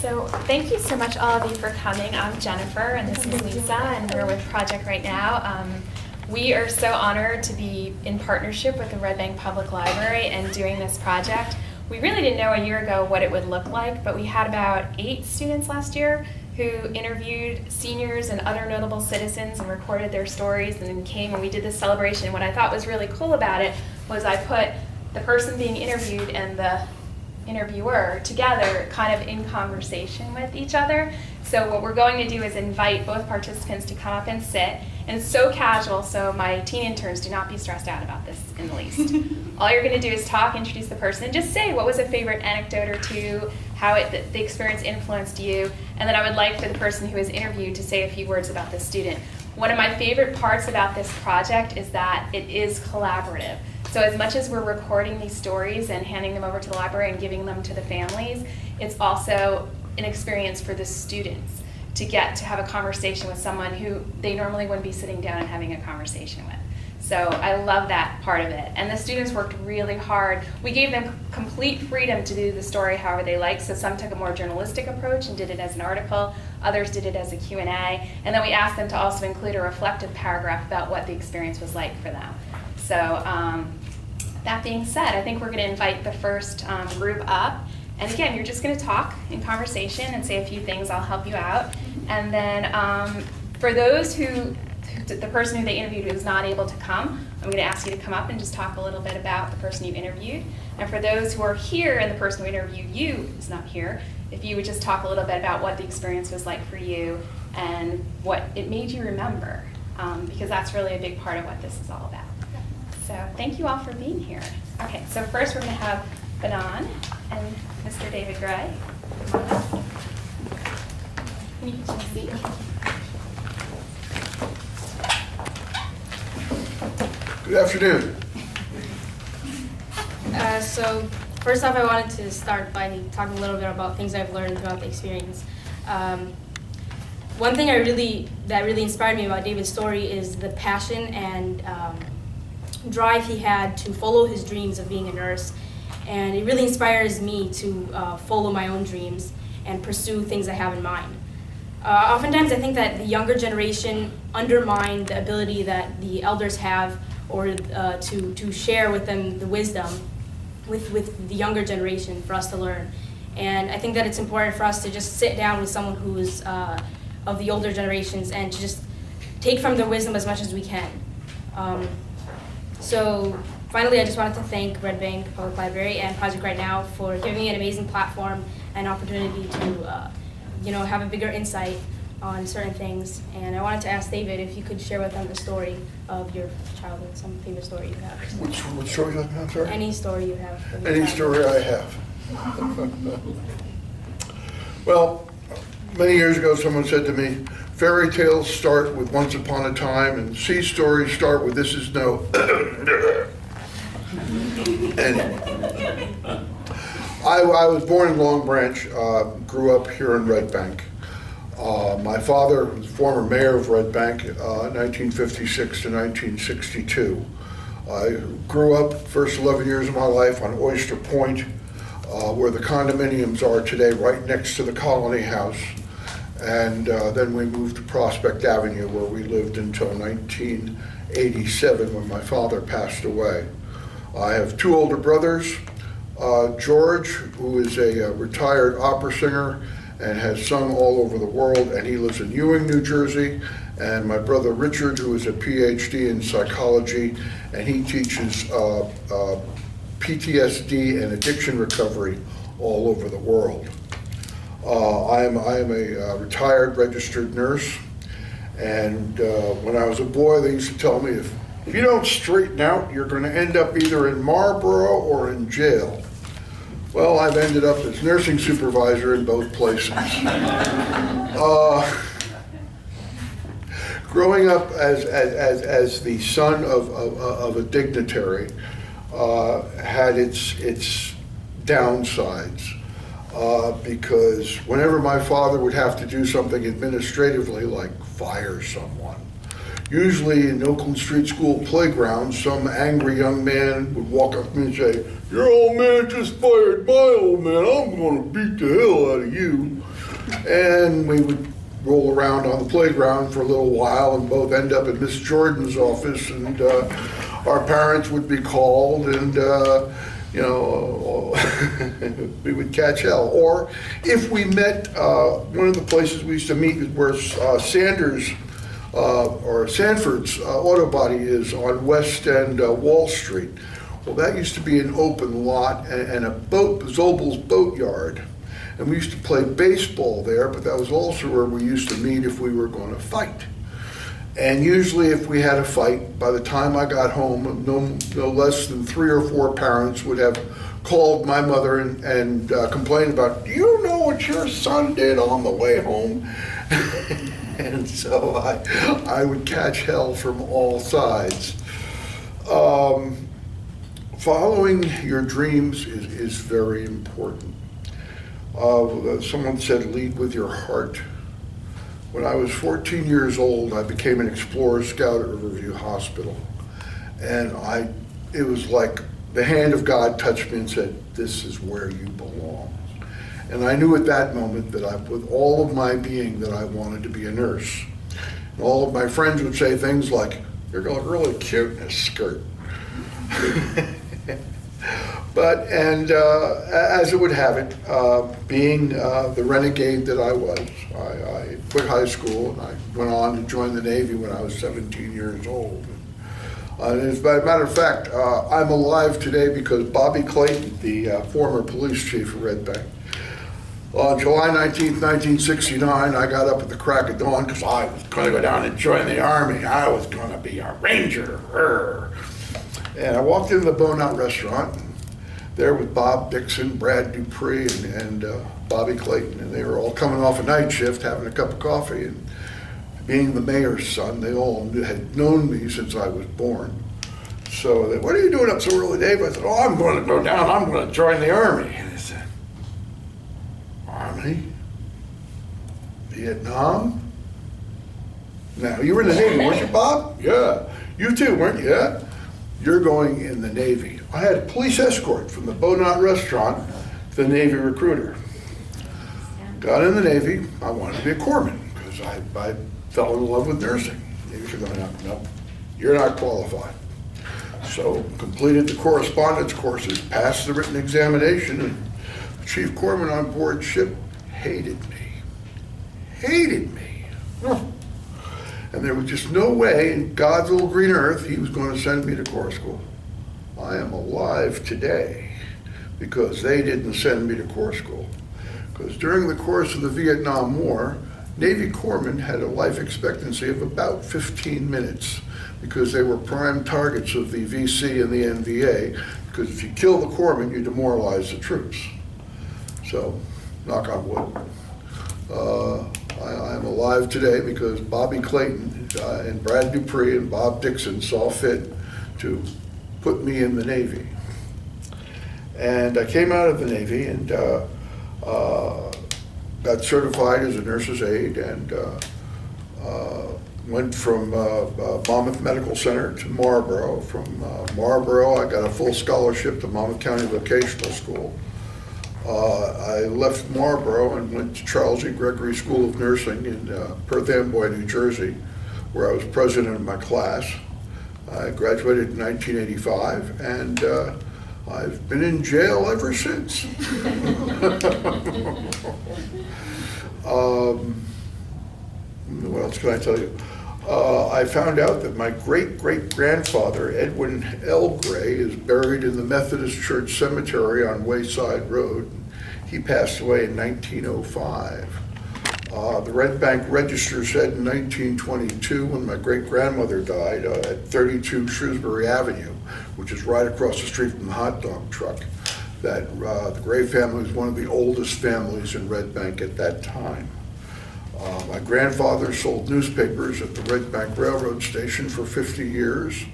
So thank you so much, all of you, for coming. I'm Jennifer, and this is Lisa, and we're with Project Right Now. We are so honored to be in partnership with the Red Bank Public Library and doing this project. We really didn't know a year ago what it would look like, but we had about 8 students last year who interviewed seniors and other notable citizens and recorded their stories, and then came and we did this celebration. What I thought was really cool about it was I put the person being interviewed and the interviewer together kind of in conversation with each other. So what we're going to do is invite both participants to come up and sit. And it's so casual, so my teen interns, do not be stressed out about this in the least. All you're going to do is talk, introduce the person, and just say what was a favorite anecdote or two, how the experience influenced you, and then I would like for the person who is interviewed to say a few words about the student. One of my favorite parts about this project is that it is collaborative. So as much as we're recording these stories and handing them over to the library and giving them to the families, it's also an experience for the students to get to have a conversation with someone who they normally wouldn't be sitting down and having a conversation with. So I love that part of it. And the students worked really hard. We gave them complete freedom to do the story however they like. So some took a more journalistic approach and did it as an article. Others did it as a Q&A. And then we asked them to also include a reflective paragraph about what the experience was like for them. So that being said, I think we're going to invite the first group up. And again, you're just going to talk in conversation and say a few things. I'll help you out. And then for those who, the person who they interviewed who was not able to come, I'm going to ask you to come up and just talk a little bit about the person you interviewed. And for those who are here and the person who interviewed you is not here, if you would just talk a little bit about what the experience was like for you and what it made you remember, because that's really a big part of what this is all about. So thank you all for being here. Okay, so first we're going to have Banan and Mr. David Gray. Come on up. Can you take a seat? Good afternoon. So first off, I wanted to start by talking a little bit about things I've learned throughout the experience. One thing that really inspired me about David's story is the passion and drive he had to follow his dreams of being a nurse. And it really inspires me to follow my own dreams and pursue things I have in mind. Oftentimes I think that the younger generation undermine the ability that the elders have or to share with them the wisdom with the younger generation for us to learn. And I think that it's important for us to just sit down with someone who is of the older generations and to just take from their wisdom as much as we can. So finally, I just wanted to thank Red Bank Public Library and Project Right Now for giving me an amazing platform and opportunity to have a bigger insight on certain things. And I wanted to ask David if you could share with them the story of your childhood, some favorite story you have. Which story you have, sorry? Any story you have. Any story I have. Well, many years ago someone said to me, fairy tales start with once upon a time and sea stories start with this is no. And I was born in Long Branch, grew up here in Red Bank. My father was former mayor of Red Bank, 1956 to 1962. I grew up first 11 years of my life on Oyster Point, where the condominiums are today, right next to the Colony House. And then we moved to Prospect Avenue, where we lived until 1987 when my father passed away. I have 2 older brothers, George, who is a retired opera singer and has sung all over the world, and he lives in Ewing, New Jersey, and my brother Richard, who is a PhD in psychology, and he teaches PTSD and addiction recovery all over the world. I am a retired registered nurse, and when I was a boy, they used to tell me, if you don't straighten out, you're going to end up either in Marlboro or in jail. Well, I've ended up as nursing supervisor in both places. Growing up as the son of a dignitary had its downsides. Because whenever my father would have to do something administratively, like fire someone, usually in Oakland Street School playground, some angry young man would walk up to me and say, "Your old man just fired my old man. I'm going to beat the hell out of you." And we would roll around on the playground for a little while and both end up in Miss Jordan's office, and our parents would be called, and you know, we would catch hell. Or if we met, one of the places we used to meet where Sanders or Sanford's auto body is on West End Wall Street. Well, that used to be an open lot and a boat, Zobel's Boat Yard. And we used to play baseball there, but that was also where we used to meet if we were going to fight. And usually if we had a fight, by the time I got home, no less than 3 or 4 parents would have called my mother and complained about, "Do you know what your son did on the way home?" And so I would catch hell from all sides. Following your dreams is very important. Someone said, lead with your heart. When I was 14 years old, I became an Explorer Scout at Riverview Hospital. And it was like the hand of God touched me and said, "This is where you belong." And I knew at that moment that with all of my being, that I wanted to be a nurse. And all of my friends would say things like, "You're going to look really cute in a skirt." But, as it would have it, being the renegade that I was, I quit high school and I went on to join the Navy when I was 17 years old. And as a matter of fact, I'm alive today because Bobby Clayton, the former police chief of Red Bank, on July 19th, 1969, I got up at the crack of dawn because I was going to go down and join the Army. I was going to be a ranger. And I walked into the Bonat restaurant, there with Bob Dixon, Brad Dupree, and Bobby Clayton, and they were all coming off a night shift, having a cup of coffee, and being the mayor's son, they all had known me since I was born. So they, "What are you doing up so early, Dave?" I said, "Oh, I'm going to go down, I'm going to join the Army." And they said, "Army? Vietnam?" Now, you were in the Navy, weren't you, Bob? "Yeah." "You too, weren't you?" "Yeah." "You're going in the Navy." I had a police escort from the Bonat restaurant to the Navy recruiter. Got in the Navy. I wanted to be a corpsman because I fell in love with nursing. Navy said, "No, you're not qualified." So completed the correspondence courses, passed the written examination, and the chief corpsman on board ship hated me. Hated me. And there was just no way in God's little green earth he was going to send me to Corps School. I am alive today because they didn't send me to Corps School. Because during the course of the Vietnam War, Navy corpsmen had a life expectancy of about 15 minutes because they were prime targets of the VC and the NVA, because if you kill the corpsman, you demoralize the troops. So, knock on wood. I'm alive today because Bobby Clayton and Brad Dupree and Bob Dixon saw fit to put me in the Navy. And I came out of the Navy and got certified as a nurse's aide, and went from Monmouth Medical Center to Marlboro. From Marlboro, I got a full scholarship to Monmouth County Vocational School. I left Marlboro and went to Charles E. Gregory School of Nursing in Perth Amboy, New Jersey, where I was president of my class. I graduated in 1985, and I've been in jail ever since. What else can I tell you? I found out that my great-great-grandfather, Edwin L. Gray, is buried in the Methodist Church Cemetery on Wayside Road. He passed away in 1905. The Red Bank Register said in 1922, when my great-grandmother died, at 32 Shrewsbury Avenue, which is right across the street from the hot dog truck, that the Gray family was one of the oldest families in Red Bank at that time. My grandfather sold newspapers at the Red Bank Railroad Station for 50 years,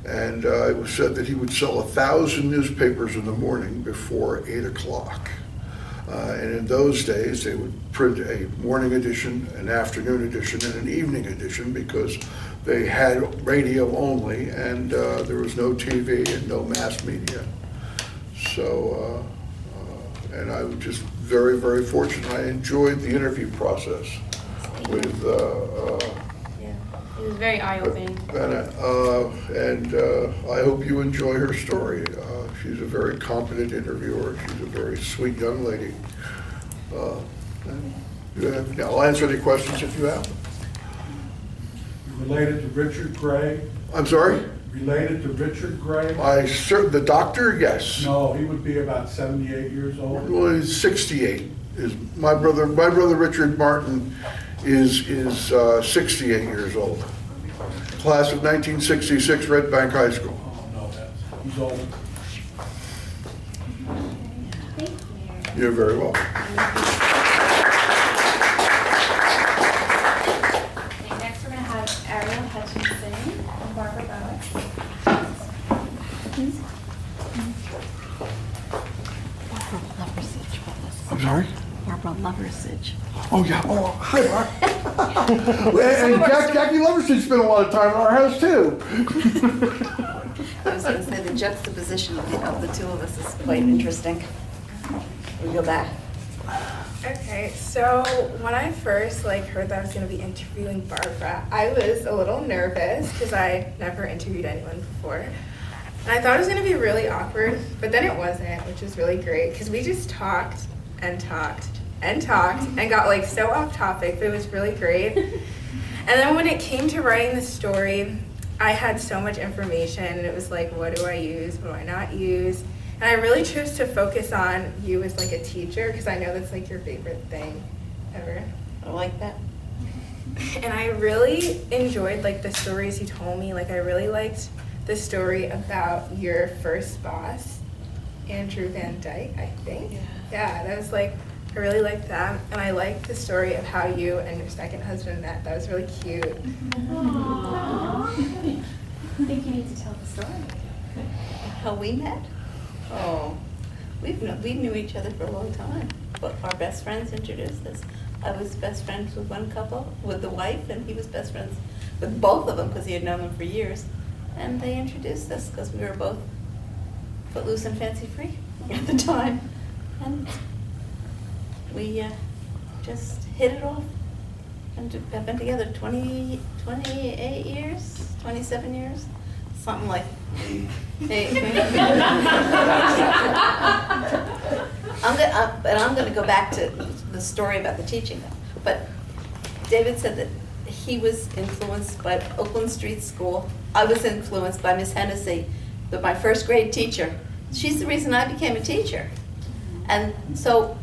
and it was said that he would sell 1,000 newspapers in the morning before 8 o'clock. And in those days, they would print a morning edition, an afternoon edition, and an evening edition, because they had radio only, and there was no TV and no mass media. So, and I was just very, very fortunate. I enjoyed the interview process with Yeah, it was very eye-opening. and I hope you enjoy her story. She's a very competent interviewer. She's a very sweet young lady. I'll answer any questions if you have. Related to Richard Gray? I'm sorry? Related to Richard Gray? The doctor, yes. No, he would be about 78 years old. Well, he's 68. My brother Richard Martin is 68 years old. Class of 1966, Red Bank High School. Oh, no, he's old. You're very welcome. Okay, next we're going to have Ariel Hutchinson and Barbara Bowick. Barbara Loversige with us. I'm sorry? Barbara Loversige. Oh, yeah. Oh, hi, Mark. And Jackie Loverson's spent a lot of time in our house, too. I was going to say the juxtaposition of the two of us is quite interesting. We go back. Okay, so when I first heard that I was going to be interviewing Barbara, I was a little nervous because I never interviewed anyone before. And I thought it was going to be really awkward, but then it wasn't, which was really great because we just talked and talked and talked and got so off topic, but it was really great. And then when it came to writing the story, I had so much information and it was what do I use, what do I not use? And I really chose to focus on you as a teacher because I know that's your favorite thing ever. I like that. And I really enjoyed the stories you told me. I really liked the story about your first boss, Andrew Van Dyke, I think. Yeah, that was I really liked that. And I liked the story of how you and your second husband met. That was really cute. Aww. I think you need to tell the story. How we met? Oh, we knew each other for a long time, but our best friends introduced us. I was best friends with one couple, with the wife, and he was best friends with both of them because he had known them for years. And they introduced us because we were both footloose and fancy-free at the time. And we just hit it off. And have been together 28 years, 27 years, something like I'm going to go back to the story about the teaching. But David said that he was influenced by Oakland Street School. I was influenced by Miss Hennessy, but my first grade teacher. She's the reason I became a teacher. And so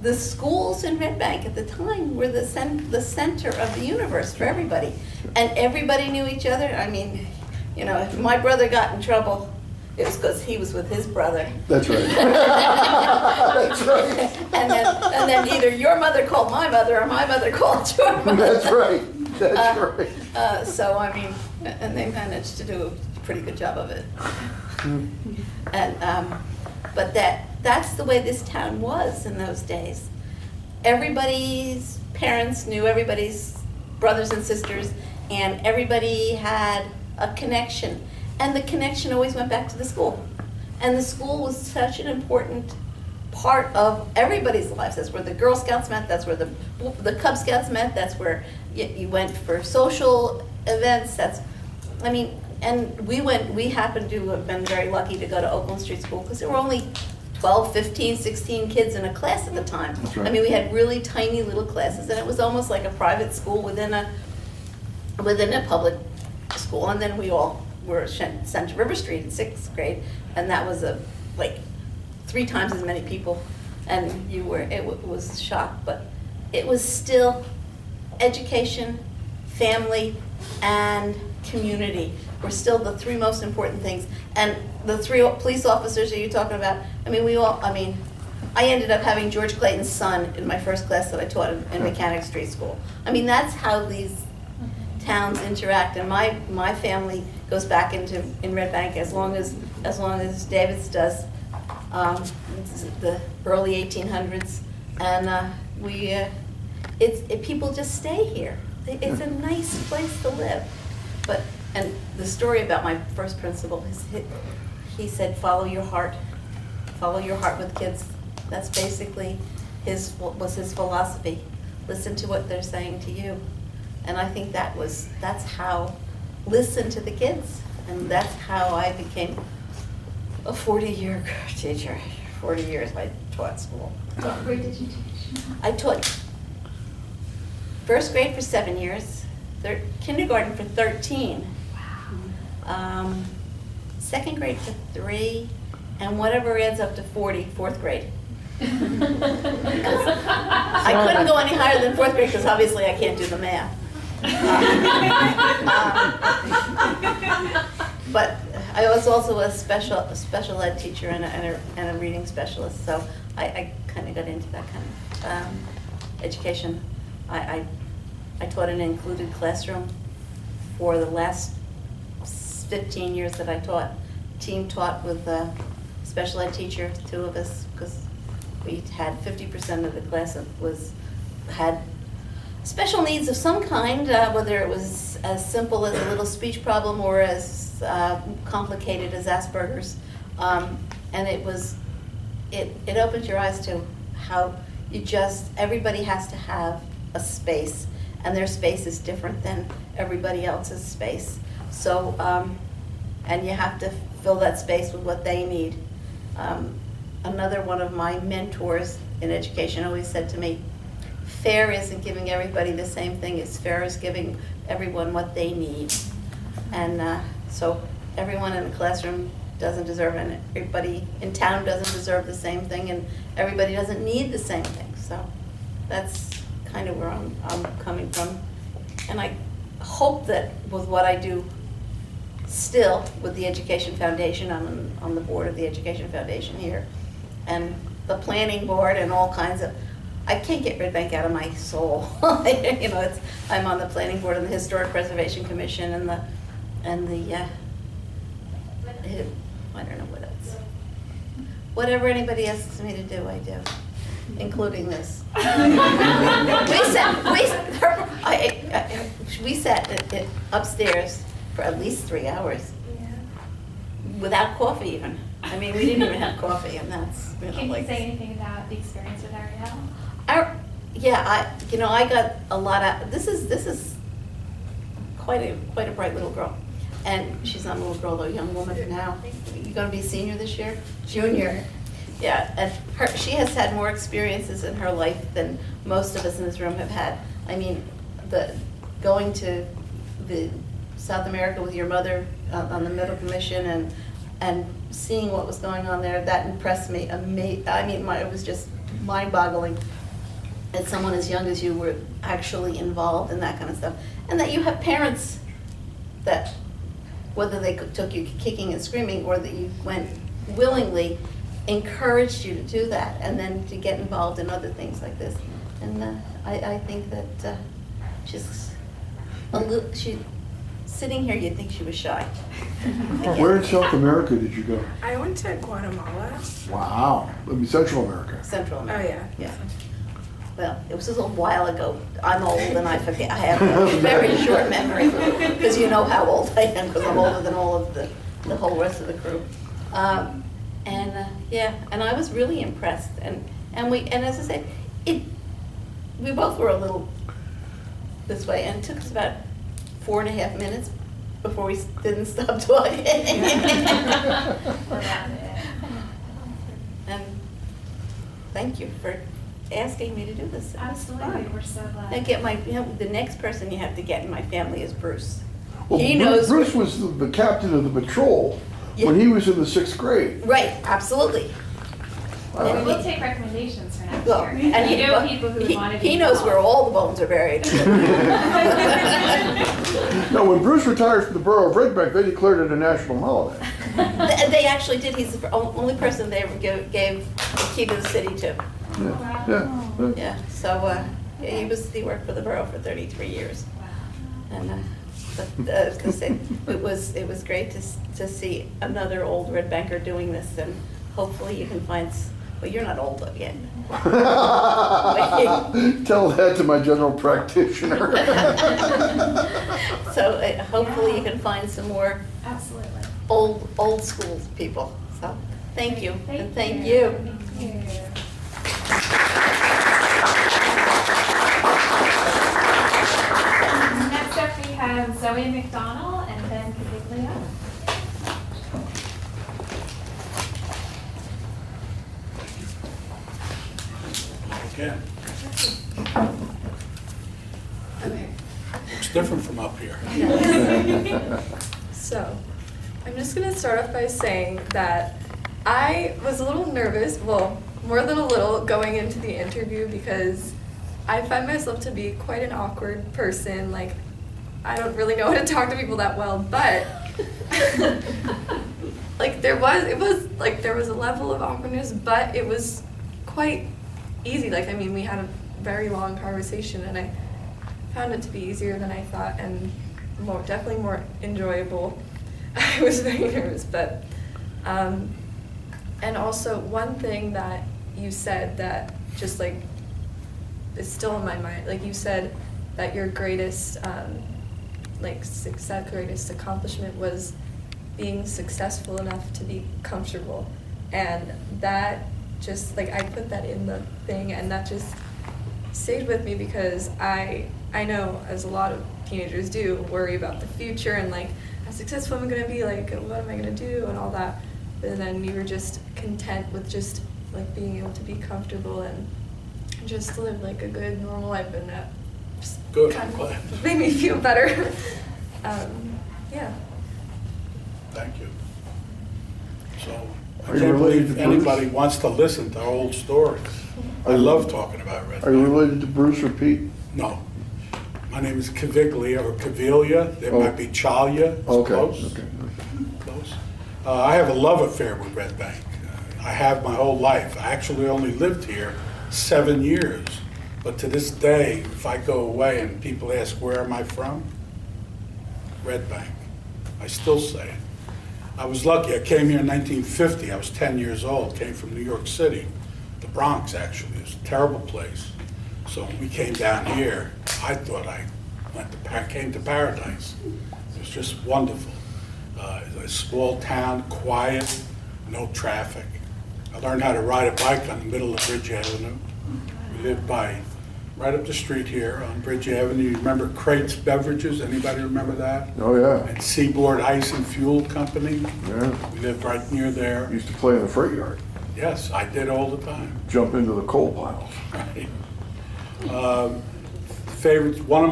the schools in Red Bank at the time were the center of the universe for everybody. And everybody knew each other. I mean, if my brother got in trouble, it was because he was with his brother. That's right. That's right. And then either your mother called my mother or my mother called your mother. That's right. That's right. So, I mean, and they managed to do a pretty good job of it. And, but that's the way this town was in those days. Everybody's parents knew everybody's brothers and sisters, and everybody had a connection. And the connection always went back to the school. And the school was such an important part of everybody's lives. That's where the Girl Scouts met, that's where the Cub Scouts met, that's where you went for social events. And we happened to have been very lucky to go to Oakland Street School because there were only 12, 15, 16 kids in a class at the time. That's right. I mean, we had really tiny little classes, and it was almost like a private school within a public school. And then we all were sent to River Street in 6th grade, and that was 3 times as many people, and it was a shock, but it was still education, family, and community were still the 3 most important things. And the 3 police officers that you're talking about, I ended up having George Clayton's son in my first class that I taught in Mechanic Street School. I mean, that's how these towns interact, and my family goes back in Red Bank as long as David's does, the early 1800s, and people just stay here. It's a nice place to live. But, and the story about my first principal, he said, follow your heart with kids. That's basically was his philosophy. Listen to what they're saying to you. And I think that's how, listen to the kids. And that's how I became a 40-year teacher. 40 years I taught school. What grade did you teach? I taught first grade for 7 years, kindergarten for 13. Wow. Second grade for 3, and whatever adds up to 40, fourth grade. I couldn't go any higher than fourth grade because obviously I can't do the math. But I was also a special ed teacher and a reading specialist, so I kind of got into that kind of education. I taught in an included classroom for the last 15 years that I taught. Team taught with a special ed teacher, 2 of us, because we had 50% of the class that had special needs of some kind, whether it was as simple as a little speech problem or as complicated as Asperger's. And it opens your eyes to how everybody has to have a space, and their space is different than everybody else's space. So, and you have to fill that space with what they need. Another one of my mentors in education always said to me, fair isn't giving everybody the same thing, it's fair is giving everyone what they need. And so everyone in the classroom doesn't deserve it, and everybody in town doesn't deserve the same thing, and everybody doesn't need the same thing. So that's kind of where I'm coming from. And I hope that with what I do still with the Education Foundation, I'm on the board of the Education Foundation here, and the planning board and all kinds of, I can't get Red Bank out of my soul. You know, I'm on the planning board and the Historic Preservation Commission and the I don't know what else. Whatever anybody asks me to do, I do, including this. We sat upstairs for at least 3 hours without coffee even. I mean, we didn't even have coffee, and that's, you know, Can you like. say anything about the experience with Ariel? I got a lot of, this is quite a bright little girl. And she's not a little girl, though, a young woman now. You gonna be a senior this year? Junior. Yeah, and she has had more experiences in her life than most of us in this room have had. I mean, going to the South America with your mother on the medical mission and seeing what was going on there, that impressed me. I mean, it was just mind-boggling that someone as young as you were actually involved in that kind of stuff. And that you have parents that, whether they took you kicking and screaming or that you went willingly, encouraged you to do that and then to get involved in other things like this. And I think that she's sitting here, you'd think she was shy. Where in South America did you go? I went to Guatemala. Wow. I mean, Central America. Central Oh, America. yeah. Yeah. Well, it was a little while ago. I'm old and I forget. I have a very short memory because you know how old I am because I'm older than all of the whole rest of the crew. And I was really impressed. And as I said, we both were a little this way, and it took us about 4.5 minutes before we didn't stop talking. And thank you for asking me to do this. Absolutely, we're so glad. The next person you have to get in my family is Bruce. Well, He knows. Bruce was the captain of the patrol when he was in the 6th grade. Right, absolutely. Well, we'll take recommendations for next Well, year. and You know people who want to be he knows where involved. all the bones are buried. No, when Bruce retired from the borough of Red Bank, they declared it a national holiday. They actually did. He's the only person they ever gave the key to the city to. Yeah. Yeah, so he worked for the borough for 33 years. And I was gonna say, it was great to see another old Red Banker doing this, and hopefully you can find, well, you're not old yet. hopefully. Tell that to my general practitioner. So hopefully you can find some more Absolutely. old school people. So thank you, and thank you. Thank you. Next up, we have Zoe McDonald and Ben Caviglia. Again. Looks different from up here. So, I'm just going to start off by saying that I was a little nervous, well, more than a little, going into the interview because I find myself to be quite an awkward person. Like, I don't really know how to talk to people that well, but like there was a level of awkwardness, but it was quite easy. Like, I mean, we had a very long conversation and I found it to be easier than I thought and definitely more enjoyable. I was very nervous, but and also one thing that you said that just like is still in my mind, like you said that your greatest greatest accomplishment was being successful enough to be comfortable, and that just like I put that in the thing and that just stayed with me because I know, as a lot of teenagers do, worry about the future and like how successful am I going to be, like what am I going to do and all that. But then you were just content with just like being able to be comfortable and just live like a good normal life, and that just Good, kind I'm glad. of made me feel better. Yeah. Thank you. So, I Are you can't related believe to Bruce? anybody wants to listen to old stories. I love talking about Red Are you Bank. related to Bruce or Pete? No. My name is Caviglia or Caviglia. There Oh. might be Chalia. It's Okay, close. okay. Close. I have a love affair with Red Bank. I have my whole life. I actually only lived here 7 years. But to this day, if I go away and people ask, where am I from? Red Bank. I still say it. I was lucky. I came here in 1950. I was 10 years old. Came from New York City, the Bronx, actually. It was a terrible place. So when we came down here, I thought I came to paradise. It was just wonderful. A small town, quiet, no traffic. I learned how to ride a bike on the middle of Bridge Avenue. We lived right up the street here on Bridge Avenue. You remember Crates Beverages? Anybody remember that? Oh, yeah. And Seaboard Ice and Fuel Company. Yeah. We lived right near there. Used to play in the freight yard. Yes, I did all the time. Jump into the coal piles. Right.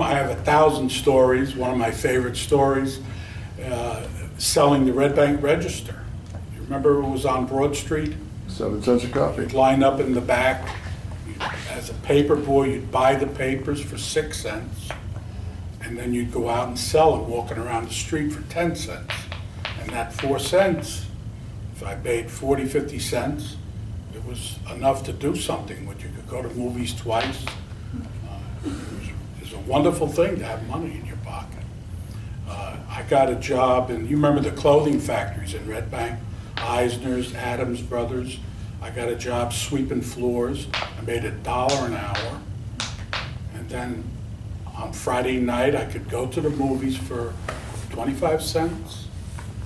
I have 1,000 stories. One of my favorite stories, selling the Red Bank Register. You remember it was on Broad Street? 7 cents a copy. You'd line up in the back. As a paper boy, you'd buy the papers for 6 cents, and then you'd go out and sell them walking around the street for 10 cents. And that 4 cents, if I paid 40, 50 cents, it was enough to do something with. You could go to movies twice. It was a wonderful thing to have money in your pocket. I got a job you remember the clothing factories in Red Bank? Eisner's, Adams Brothers. I got a job sweeping floors. I made $1 an hour. And then on Friday night, I could go to the movies for 25 cents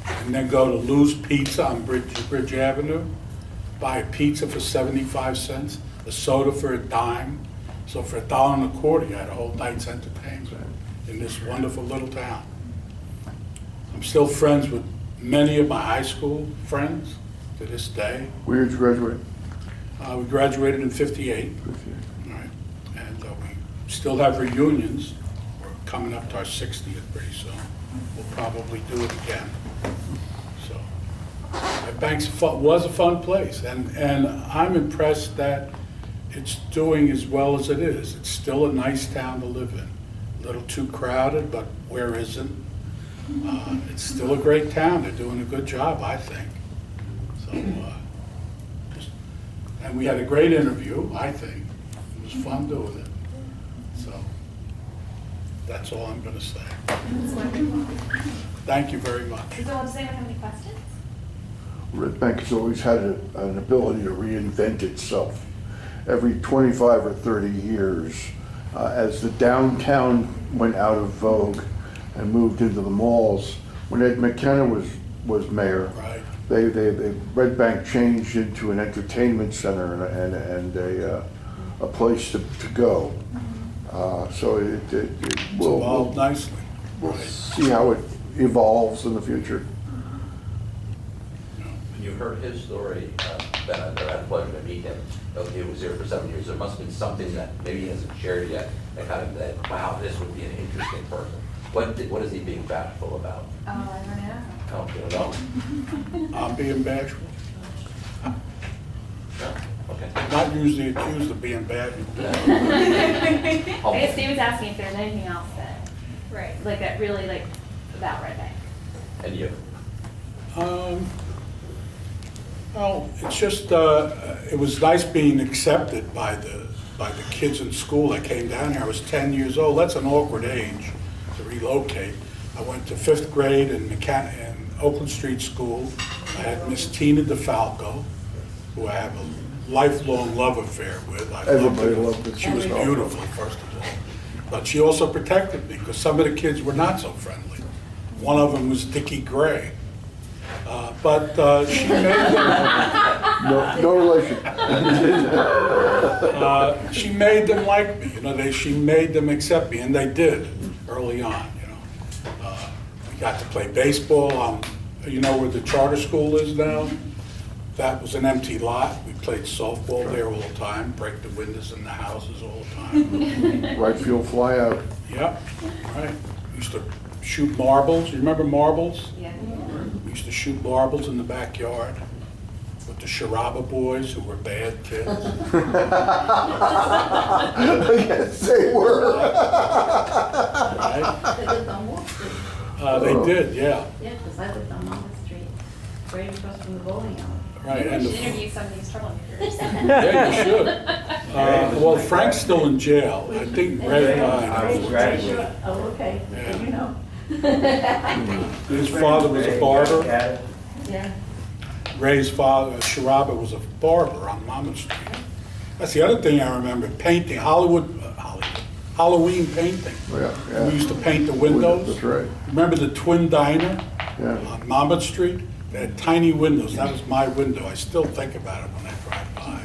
and then go to Lou's Pizza on Bridge Avenue, buy a pizza for 75 cents, a soda for $0.10. So for $1.25, you had a whole night's entertainment in this wonderful little town. I'm still friends with many of my high school friends to this day. Where did you graduate? We graduated in '58, right? And we still have reunions. We're coming up to our 60th pretty soon. We'll probably do it again. So, Red Bank was a fun place, and I'm impressed that it's doing as well as it is. It's still a nice town to live in. A little too crowded, but where isn't? It's still a great town. They're doing a good job, I think. So, and we had a great interview, I think. It was fun doing it. So, that's all I'm going to say. That's wonderful. Thank you very much. Does anyone have any questions? Red Bank has always had an ability to reinvent itself. every 25 or 30 years, as the downtown went out of vogue and moved into the malls. When Ed McKenna was mayor, Right. Red Bank changed into an entertainment center and a place to go. So it It's will, evolved nicely. we'll Right. see how it evolves in the future. You heard his story, Ben, I had the pleasure to meet him. He was here for 7 years. There must have been something that maybe he hasn't shared yet, that kind of, that, wow, this would be an interesting person. What is he being bashful about? Oh, I don't know. Oh, you don't know? I'm being bashful. No? Okay. Not usually accused of being bashful. I guess David's asking if there's anything else that, like that really like about Red Bank. And you? Well, it's just, it was nice being accepted by the kids in school that came down here. I was 10 years old. That's an awkward age to relocate. I went to 5th grade in Oakland Street School. I had Miss Tina DeFalco, who I have a lifelong love affair with. I Everybody her. loved it. She was beautiful, first of all. But she also protected me because some of the kids were not so friendly. One of them was Dickie Gray. But she made them, No relation. she made them like me. You know, she made them accept me, and they did early on. You know, we got to play baseball. You know where the charter school is now? That was an empty lot. We played softball there all the time, break the windows in the houses all the time. Right field fly out. Yep, right. We used to shoot marbles. You remember marbles? Yeah. We used to shoot marbles in the backyard with the Sharaba boys who were bad kids. Yes, they were. Right? They lived on Wall Street. They did, yeah. Yeah, because I lived on Monmouth Street, right across from the bowling alley. Right. Maybe And we should the, interview some of these troublemakers. yeah, you should. Well, Frank's still in jail. I think Ray died. Oh, okay, Yeah. you know. His father was a barber. Yeah. Ray's father, Sharaba, was a barber on Monmouth Street. That's the other thing I remember, painting, Halloween painting. Yeah, We used to paint the windows. That's right. Remember the Twin Diner Yeah. on Monmouth Street? They had tiny windows. That was my window. I still think about it when I drive by.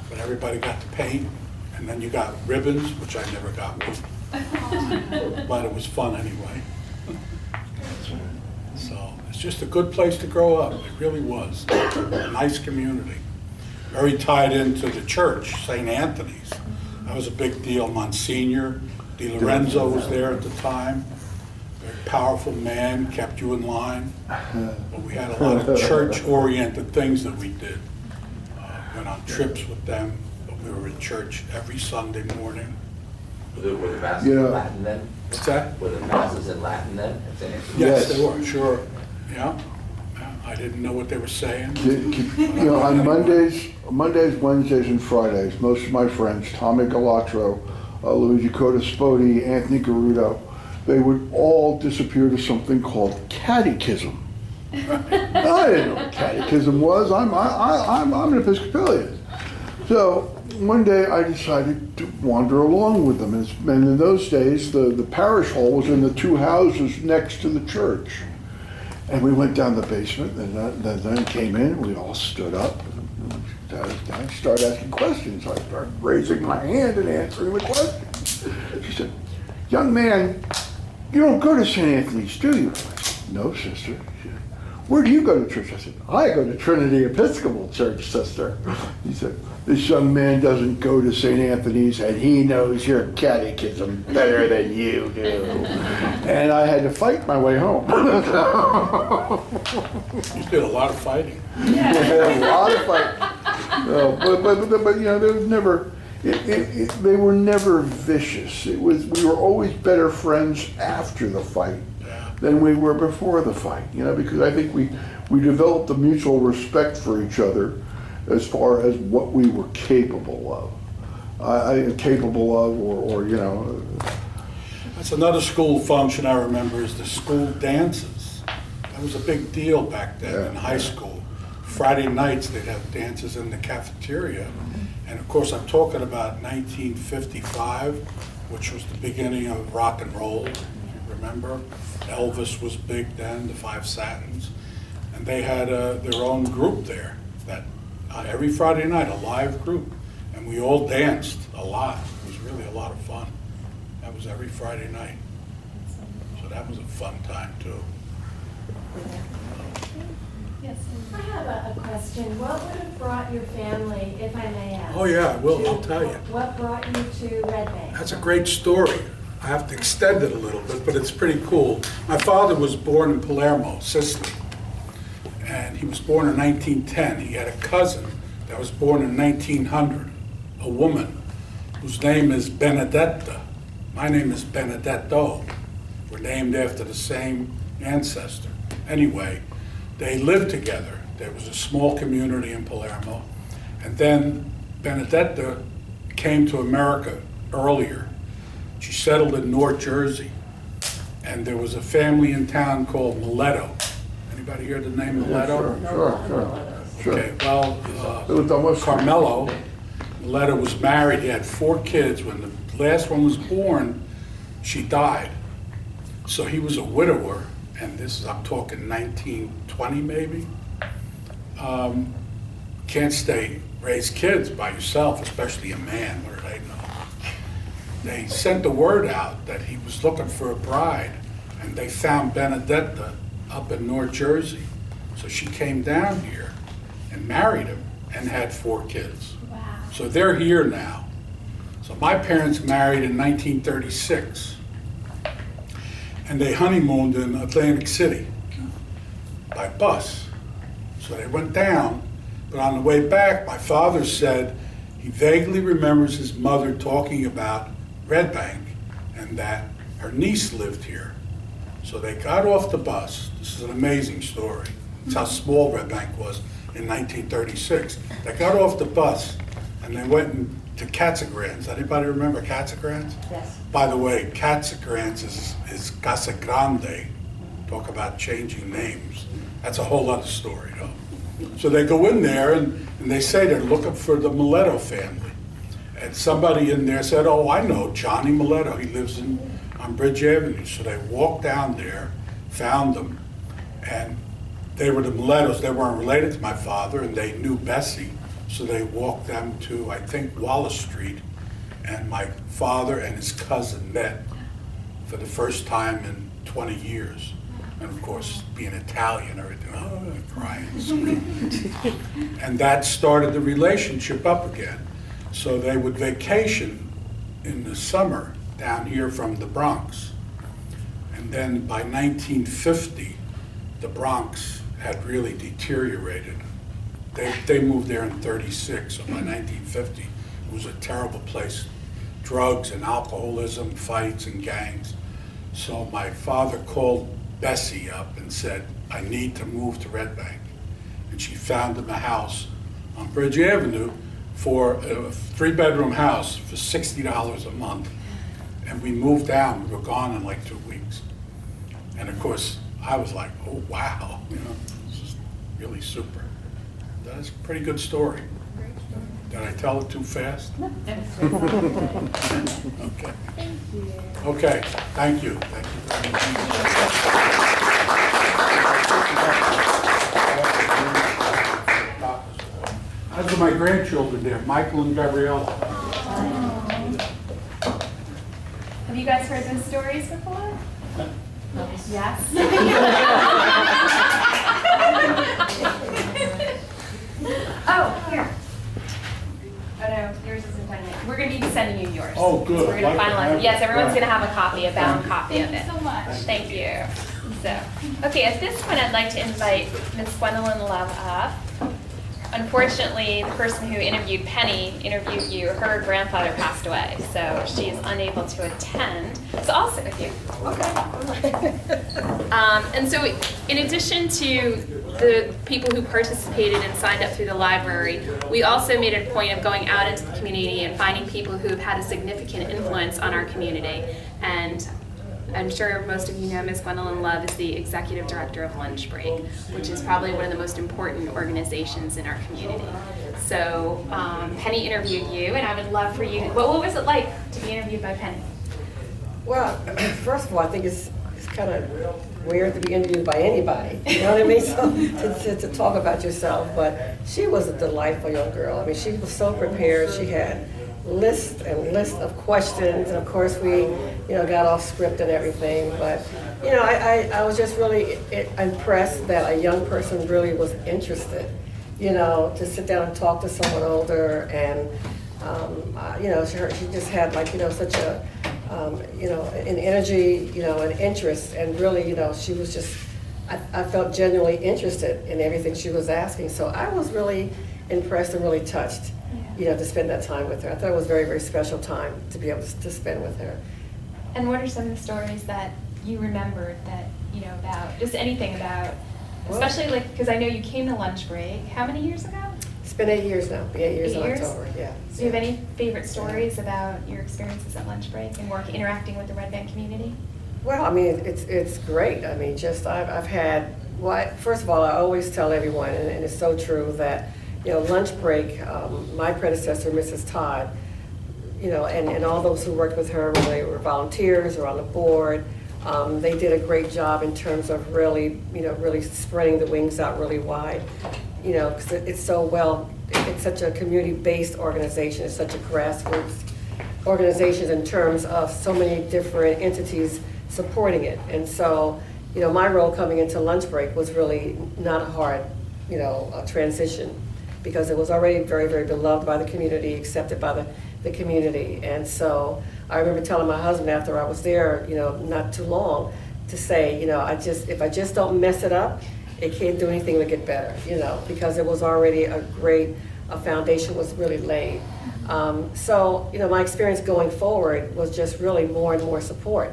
But everybody got to paint, and then you got ribbons, which I never got one. But it was fun anyway. So it's just a good place to grow up. It really was. A nice community. Very tied into the church, St. Anthony's. That was a big deal. Monsignor Di Lorenzo was there at the time. Very powerful man, kept you in line. But we had a lot of church-oriented things that we did. Went on trips with them, but we were in church every Sunday morning. Were the masses Yeah. in Latin then? What's that? Were the masses in Latin then? at St. Anthony's? Yes, Yes. they were, sure. Yeah. Yeah, I didn't know what they were saying. You know, on Mondays, Wednesdays, and Fridays, most of my friends, Tommy Galatro, Luigi Codaspoti, Anthony Garudo, they would all disappear to something called catechism. I didn't know what catechism was. I'm an Episcopalian. So one day I decided to wander along with them. And in those days, the parish hall was in the two houses next to the church. And we went down the basement, and then came in, we all stood up. I started asking questions. I started raising my hand and answering the questions. She said, "Young man, you don't go to St. Anthony's, do you?" I said, "No, sister." She said, "Where do you go to church?" I said, "I go to Trinity Episcopal Church, sister." He said, "This young man doesn't go to St. Anthony's, and he knows your catechism better than you do." And I had to fight my way home. You did a lot of fighting. A lot of fighting. But you know, there was never. They were never vicious. We were always better friends after the fight than we were before the fight. You know, because I think we developed a mutual respect for each other as far as what we were capable of. Or you know. That's another school function I remember is the school dances. That was a big deal back then in high school. Friday nights they'd have dances in the cafeteria, And of course, I'm talking about 1955, which was the beginning of rock and roll, if you remember. Elvis was big then, the Five Satins. And they had their own group there, that every Friday night, a live group. And we all danced a lot. It was really a lot of fun. That was every Friday night. So that was a fun time, too. Yes. I have a question. What would have brought your family, if I may ask? Oh, yeah, I'll tell you. What brought you to Red Bank? That's a great story. I have to extend it a little bit, but it's pretty cool. My father was born in Palermo, Sicily, and he was born in 1910. He had a cousin that was born in 1900, a woman whose name is Benedetta. My name is Benedetto. We're named after the same ancestor. Anyway, they lived together. There was a small community in Palermo, and then Benedetta came to America earlier. She settled in North Jersey, and there was a family in town called Mileto. Anybody hear the name Mileto? Sure. Okay, well, It was almost- Carmelo Mileto was married. He had 4 kids. When the last one was born, she died. So he was a widower, and this is, I'm talking 1920 maybe. Can't raise kids by yourself, especially a man. What do they know? They sent the word out that he was looking for a bride, and they found Benedetta up in North Jersey. So she came down here and married him and had 4 kids. Wow. So they're here now. So my parents married in 1936, and they honeymooned in Atlantic City by bus. So they went down, but on the way back, my father said he vaguely remembers his mother talking about Red Bank and that her niece lived here. So they got off the bus. This is an amazing story. It's how small Red Bank was in 1936. They got off the bus and they went to Catsagrans. Anybody remember Catsagrans? Yes. By the way, Catsagrans is Casa Grande. Talk about changing names. That's a whole other story, though. So they go in there and they say they're looking for the Mileto family. And somebody in there said, oh, I know Johnny Mileto. He lives on Bridge Avenue. So they walked down there, found them, and they were the Miletos. They weren't related to my father, and they knew Bessie. So they walked them to, I think, Wallace Street, and my father and his cousin met for the first time in 20 years. And of course, being Italian, everything, oh, crying, screaming. And that started the relationship up again. So they would vacation in the summer down here from the Bronx. And then by 1950, the Bronx had really deteriorated. They moved there in 36, so by 1950, it was a terrible place. Drugs and alcoholism, fights and gangs. So my father called Bessie up and said, I need to move to Red Bank. And she found him a house on Bridge Avenue for a 3-bedroom house for $60 a month. And we moved down. We were gone in like 2 weeks. And of course, I was like, oh, wow, you know, this is really super. That's a pretty good story. Did I tell it too fast? No. Okay. Thank you. Okay, thank you. Thank you very much. Those are my grandchildren there, Michael and Gabriella. Have you guys heard those stories before? Yes? Oh, here. Oh no, yours isn't done yet. We're going to be sending you yours. Oh, good. So we're going to Like finalize that. it. Yes, everyone's Right. going to have a copy, a bound copy of it. Thank you so much. Thank you. So, okay, at this point, I'd like to invite Ms. Gwendolyn Love up. Unfortunately, the person who interviewed Penny interviewed you. Her grandfather passed away, so she is unable to attend. So I'll sit with you. Okay. And so, in addition to the people who participated and signed up through the library, we also made a point of going out into the community and finding people who have had a significant influence on our community. And I'm sure most of you know Ms. Gwendolyn Love is the executive director of Lunch Break, which is probably one of the most important organizations in our community. So Penny interviewed you, and I would love for you. What was it like to be interviewed by Penny? Well, first of all, I think it's kind of weird to be interviewed by anybody. You know what I mean? So to talk about yourself, but she was a delightful young girl. I mean, she was so prepared. She had lists and lists of questions, and of course we, got off script and everything. But I was just really impressed that a young person really was interested. To sit down and talk to someone older, and she just had such a an energy, an interest, and really, she was just, I felt genuinely interested in everything she was asking. So I was really impressed and really touched, to spend that time with her. I thought it was a very, very special time to be able to spend with her. And what are some of the stories that you remembered that, about, just anything about, especially because I know you came to lunch break, how many years ago? It's been 8 years now, 8 years in October, yeah. Do you have any favorite stories about your experiences at lunch break and interacting with the Red Bank community? Well, I mean, it's great. I mean, I've had, first of all, I always tell everyone, and it's so true, that, lunch break, my predecessor, Mrs. Todd, and all those who worked with her, whether they were volunteers or on the board, they did a great job in terms of really, really spreading the wings out really wide. Because it's such a community-based organization, it's such a grassroots organization in terms of so many different entities supporting it. And so, my role coming into lunch break was really not a hard, transition, because it was already very, very beloved by the community, accepted by the community. And so I remember telling my husband after I was there, not too long, to say, if I just don't mess it up, it can't do anything to get better, because it was already a foundation was really laid. So, my experience going forward was just really more and more support,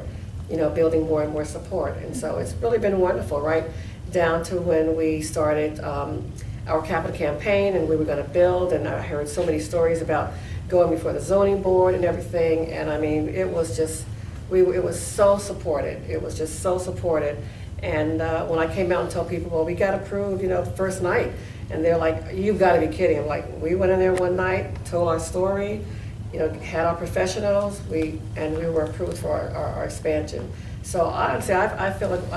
building more and more support. And so it's really been wonderful, right down to when we started our capital campaign and we were going to build, and I heard so many stories about going before the zoning board and everything. And I mean, it was just, it was so supported. It was just so supported. And when I came out and told people, well, we got approved, the first night, and they're like, you've got to be kidding. I'm like, we went in there one night, told our story, had our professionals, and we were approved for our expansion. So honestly, I feel like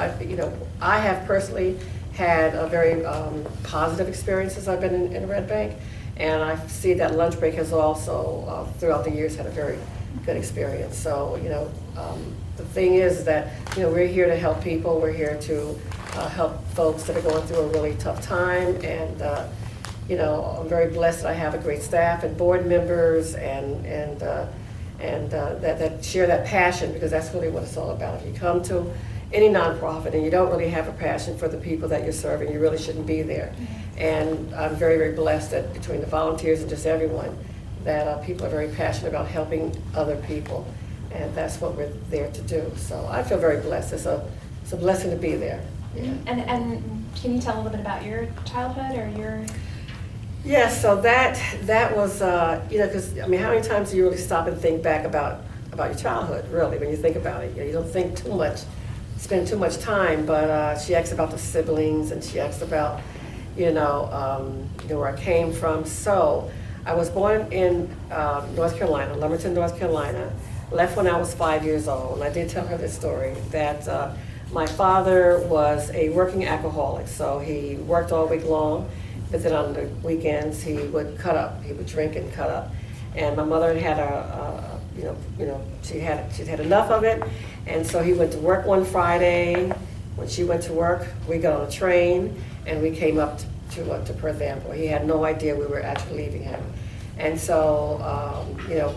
I have personally had a very positive experiences. I've been in Red Bank, and I see that lunch break has also throughout the years had a very good experience. So the thing is that we're here to help people. We're here to help folks that are going through a really tough time, and I'm very blessed that I have a great staff and board members and that share that passion, because that's really what it's all about. If you come to any nonprofit and you don't really have a passion for the people that you're serving, you really shouldn't be there. And I'm very, very blessed that between the volunteers and just everyone, that people are very passionate about helping other people. And that's what we're there to do. So I feel very blessed. It's a blessing to be there. Yeah. And can you tell a little bit about your childhood or your? Yeah, so that was, because, I mean, how many times do you really stop and think back about your childhood, really, when you think about it? You don't think too much, spend too much time, but she asked about the siblings, and she asked about, where I came from. So I was born in North Carolina, Lumberton, North Carolina. Left when I was 5 years old, and I did tell her this story, that my father was a working alcoholic, so he worked all week long, but then on the weekends he would cut up, he would drink and cut up. And my mother had she'd had enough of it, and so he went to work one Friday. When she went to work, we got on a train, and we came up to Perth Amboy. He had no idea we were actually leaving him. And so, I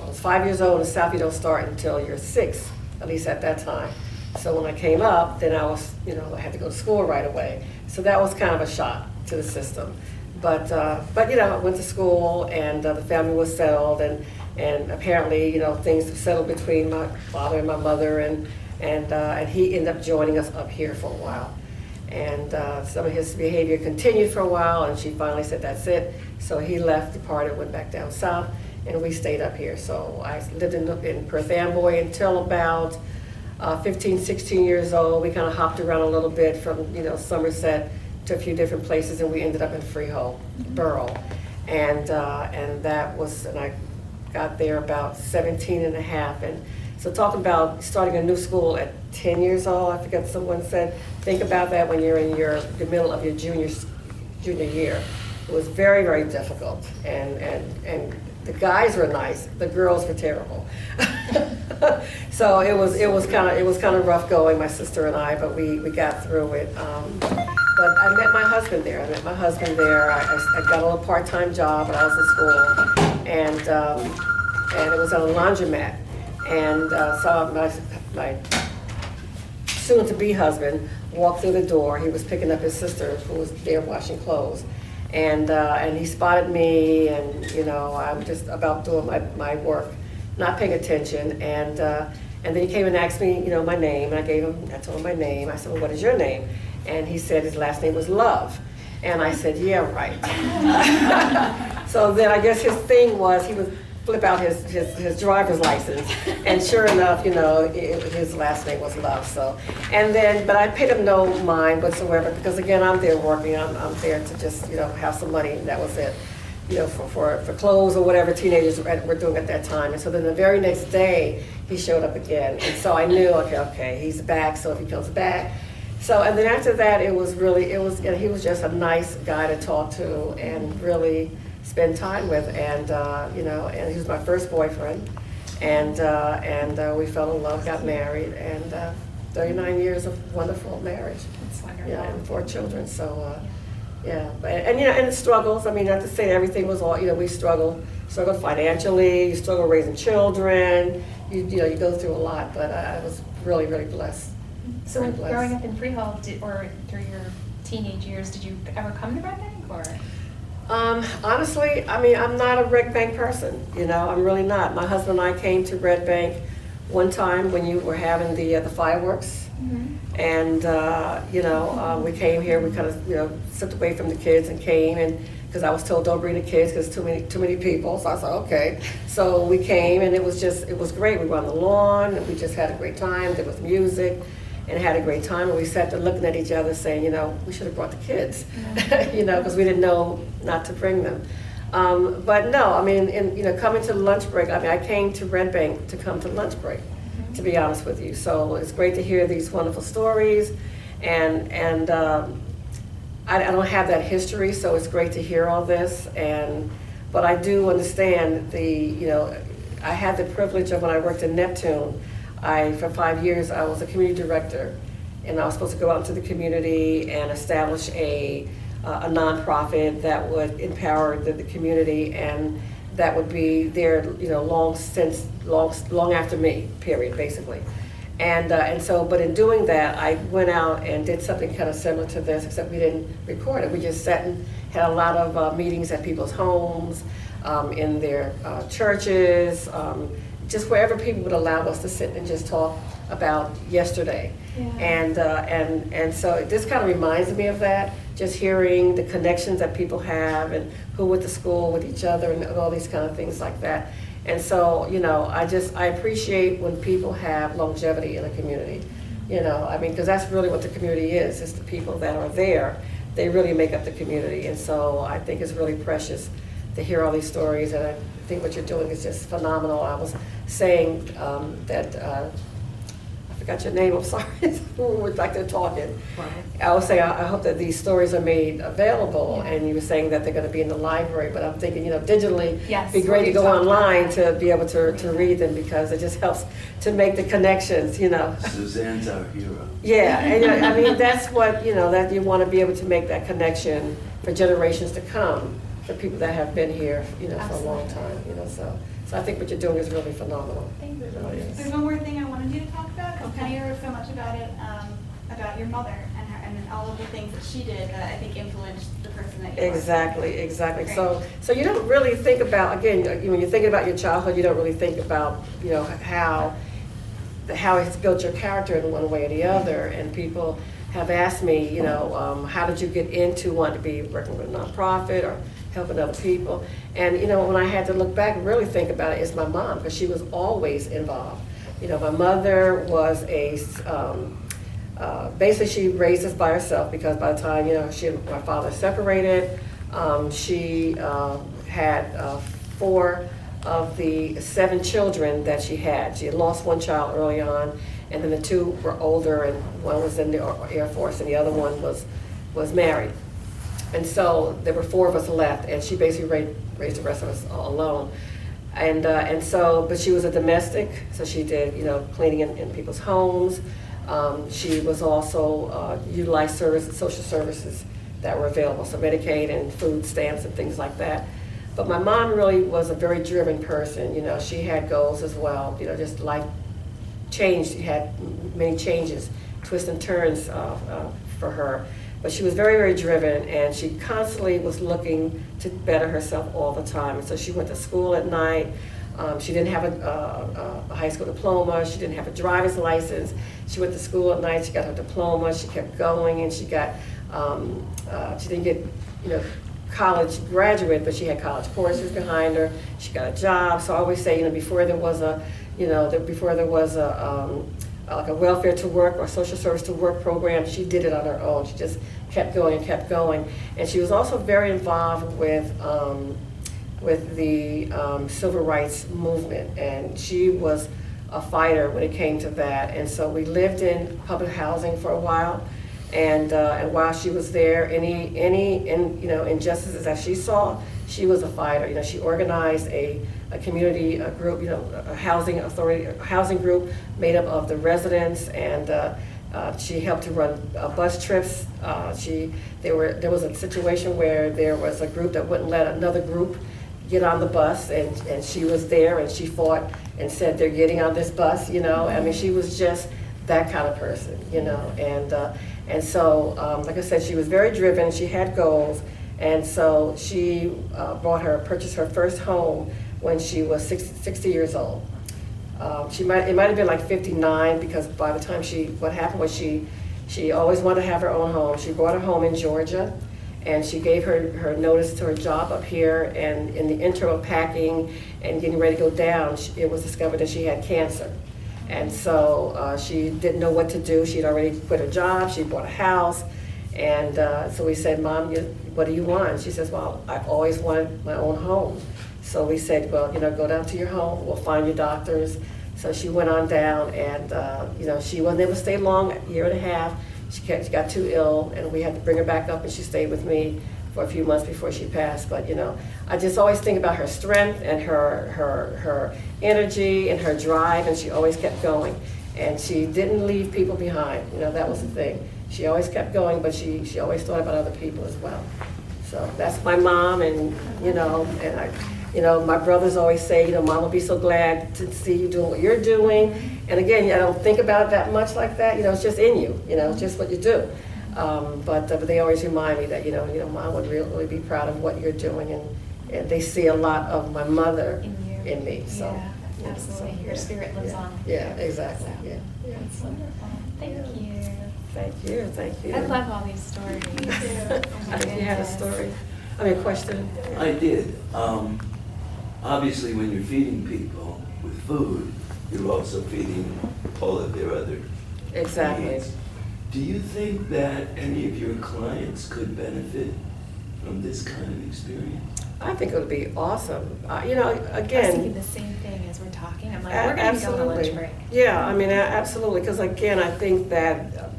was 5 years old, and South you don't start until you're 6, at least at that time. So when I came up, then I was, I had to go to school right away. So that was kind of a shock to the system. But I went to school, and the family was settled, and apparently, things settled between my father and my mother, and he ended up joining us up here for a while. And some of his behavior continued for a while, and she finally said, that's it. So he left, departed, went back down south, and we stayed up here. So I lived in Perth Amboy until about 15, 16 years old. We kind of hopped around a little bit from, Somerset to a few different places, and we ended up in Freehold, Borough. And I got there about 17 and a half. And so talking about starting a new school at 10 years old, I forget someone said, think about that when you're in the middle of your junior year. It was very, very difficult. And the guys were nice, the girls were terrible. So it was kind of rough going, my sister and I, but we got through it. But I met my husband there. I got a little part-time job when I was in school, and it was at a laundromat. And saw my soon-to-be husband walk through the door. He was picking up his sister, who was there washing clothes. And he spotted me, and I'm just about doing my work, not paying attention. And then he came and asked me, my name, and I told him my name. I said, well, what is your name? And he said his last name was Love. And I said, yeah, right. So then I guess his thing was he would flip out his driver's license, and sure enough, his last name was Love. So, but I paid him no mind whatsoever, because again, I'm there working. I'm there to just have some money, and that was it. For clothes or whatever teenagers were doing at that time. And so then the very next day, he showed up again, and so I knew, okay, he's back. So if he comes back. So, and then after that, he was just a nice guy to talk to and really spend time with, and and he was my first boyfriend, and we fell in love, got married, and 39 years of wonderful marriage. That's wonderful. Yeah, and 4 children. So and the struggles. I mean, not to say everything was all. We struggled financially. You struggle raising children. You go through a lot, but I was really, really blessed. So Very blessed. growing up in Freehold, or through your teenage years, did you ever come to Red Bank, or? Honestly, I mean, I'm not a Red Bank person. I'm really not. My husband and I came to Red Bank one time when you were having the fireworks, and we came here. We kind of stepped away from the kids and came, and because I was told don't bring the kids because too many people. So I said okay. So we came, and it was great. We were on the lawn, and we just had a great time. There was music. And had a great time, and we sat there looking at each other saying, we should have brought the kids, because we didn't know not to bring them. But no, I mean, coming to lunch break, I mean, I came to Red Bank to come to lunch break, to be honest with you. So it's great to hear these wonderful stories, and I don't have that history, so it's great to hear all this. But I do understand I had the privilege of when I worked in Neptune. For 5 years, I was a community director, and I was supposed to go out into the community and establish a nonprofit that would empower the community, and that would be there, long after me, period, basically. But in doing that, I went out and did something kind of similar to this, except we didn't record it. We just sat and had a lot of meetings at people's homes, in their churches, just wherever people would allow us to sit and just talk about yesterday. Yeah. And so this kind of reminds me of that, just hearing the connections that people have and who went to school with each other and all these kind of things like that. And so, I appreciate when people have longevity in a community, I mean, because that's really what the community is. It's the people that are there. They really make up the community. And so I think it's really precious to hear all these stories, and I think what you're doing is just phenomenal. I was saying that, I forgot your name, I'm sorry, we were back there talking. I was saying I hope that these stories are made available, and you were saying that they're going to be in the library, but I'm thinking, digitally, yes, it'd be great to go online to be able to read them, because it just helps to make the connections, Suzanne's our hero. Yeah, and I mean, that's what, that you want to be able to make that connection for generations to come, for people that have been here, for a long time, so I think what you're doing is really phenomenal. Thank you. Really is. There's one more thing I wanted you to talk about, because Penny heard so much about it, about your mother and all of the things that she did that I think influenced the person that you are. Exactly. So you don't really think about, again, when you're thinking about your childhood, you don't really think about, how it's built your character in one way or the other. And people have asked me, how did you get into wanting to be working with a nonprofit or helping other people? And when I had to look back and really think about it, it's my mom, because she was always involved. My mother was basically she raised us by herself, because by the time she and my father separated, she had 4 of the 7 children that she had. She had lost 1 child early on, and then the 2 were older, and one was in the Air Force, and the other one was married. And so there were 4 of us left, and she basically raised the rest of us alone. And so, but she was a domestic, so she did, you know, cleaning in people's homes. She was also utilized social services that were available, so Medicaid and food stamps and things like that. But my mom really was a very driven person. You know, she had goals as well. You know, just life changed. She had many changes, twists and turns for her. But she was very, very driven, and she constantly was looking to better herself all the time. And so she went to school at night. She didn't have a high school diploma. She didn't have a driver's license. She went to school at night. She got her diploma. She kept going, and she got. She didn't get, you know, college graduate, but she had college courses behind her. She got a job. So I always say, you know, before there was a like a welfare to work or social service to work program, she did it on her own. She just kept going and kept going. And she was also very involved with the civil rights movement, and she was a fighter when it came to that. And so we lived in public housing for a while, and while she was there, any you know, injustices that she saw, she was a fighter. You know, she organized a community group, you know, a housing authority, a housing group made up of the residents, and she helped to run bus trips. There was a situation where there was a group that wouldn't let another group get on the bus, and she was there, and she fought and said, they're getting on this bus, you know. I mean, she was just that kind of person, you know. And so, like I said, she was very driven. She had goals, and so she purchased her first home when she was 60 years old. It might have been like 59, because by the time what happened was she always wanted to have her own home. She bought a home in Georgia, and she gave her notice to her job up here, and in the interim of packing and getting ready to go down, it was discovered that she had cancer. And so she didn't know what to do. She had already quit her job, she bought a house, and so we said, Mom, what do you want? She says, well, I've always wanted my own home. So we said, well, you know, go down to your home, we'll find your doctors. So she went on down, and you know, she wasn't able to stay long, a year and a half. She got too ill, and we had to bring her back up, and she stayed with me for a few months before she passed. But you know, I just always think about her strength and her energy and her drive, and she always kept going. And she didn't leave people behind. You know, that was the thing. She always kept going, but she always thought about other people as well. So that's my mom, and you know, you know, my brothers always say, you know, Mom will be so glad to see you doing what you're doing. And again, I don't think about it that much like that. You know, it's just in you. You know, it's just what you do. But they always remind me that, you know, Mom would really be proud of what you're doing, and they see a lot of my mother in me. So, yeah, absolutely. Your spirit lives on. Yeah, exactly. So, yeah. That's wonderful. Thank you. Thank you. I love all these stories. If you had a story, a question. I did. Obviously, when you're feeding people with food, you're also feeding all of their other Exactly. needs. Do you think that any of your clients could benefit from this kind of experience? I think it would be awesome. You know, I was again. thinking the same thing as we're talking. I'm like, we're going to go on a lunch break. Yeah, I mean, absolutely. Because again, I think that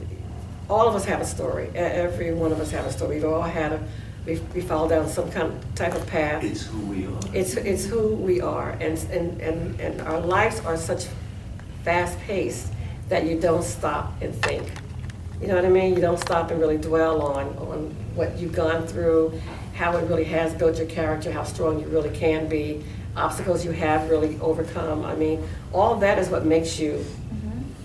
all of us have a story. Every one of us have a story. We've all had we fall down some kind of type of path. It's who we are. It's who we are, and our lives are such fast paced that you don't stop and think. You know what I mean? You don't stop and really dwell on what you've gone through, how it really has built your character, how strong you really can be, obstacles you have really overcome. I mean, all of that is what makes you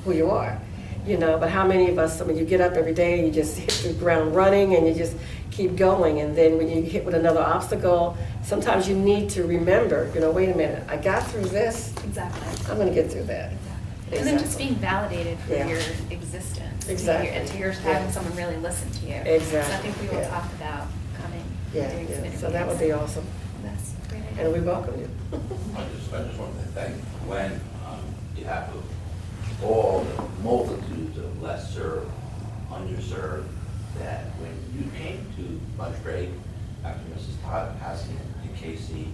who you are. You know, but how many of us, I mean, you get up every day and you just hit the ground running and you just keep going, and then when you hit with another obstacle, sometimes you need to remember, you know, wait a minute, I got through this. Exactly. I'm going to get through that. Exactly. And then just being validated for Yeah. your existence. Exactly. And to having someone really listen to you. Exactly. So I think we will Yeah. talk about coming Yeah, and doing some interviews. so that would be awesome. That's a great idea. And we welcome you. I just wanted to thank Gwen. You have all the multitudes of less served, underserved, that when you came to lunch break after Mrs. Todd passing, you Casey,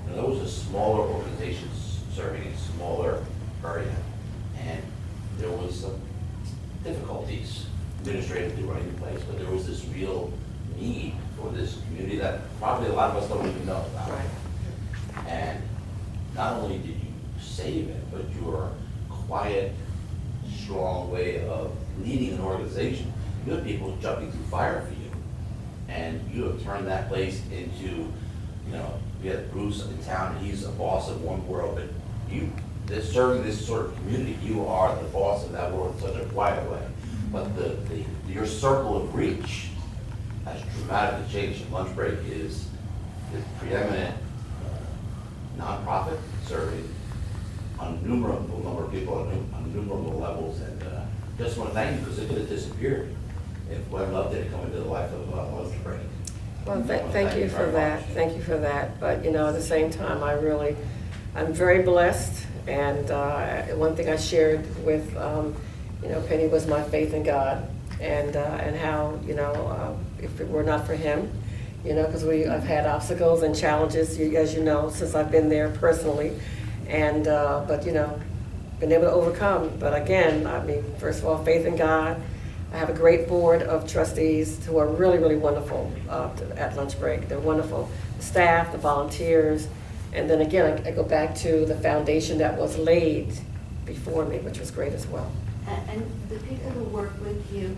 you know, those are smaller organizations serving a smaller area. And there was some difficulties administratively running the place, but there was this real need for this community that probably a lot of us don't even know about. Right. And not only did you save it, but your quiet, strong way of leading an organization, you have people jumping through fire for you. And you have turned that place into, you know, we had Bruce in town, he's a boss of one world, but you, serving this sort of community, you are the boss of that world in such a quiet way. But your circle of reach has dramatically changed. Lunch Break is the preeminent nonprofit serving innumerable number of people on innumerable levels. And just want to thank you because it could have disappeared if Web Love didn't come into the life of Lunch Break. Well, thank you for that. Thank you for that. But, you know, at the same time, I'm very blessed. And one thing I shared with, you know, Penny was my faith in God and how, you know, if it were not for him, you know, because I've had obstacles and challenges, as you know, since I've been there personally. And, but, you know, been able to overcome. But again, I mean, first of all, faith in God. I have a great board of trustees who are really, really wonderful at Lunch Break. They're wonderful. The staff, the volunteers, and then again, I go back to the foundation that was laid before me, which was great as well. And the people who work with you,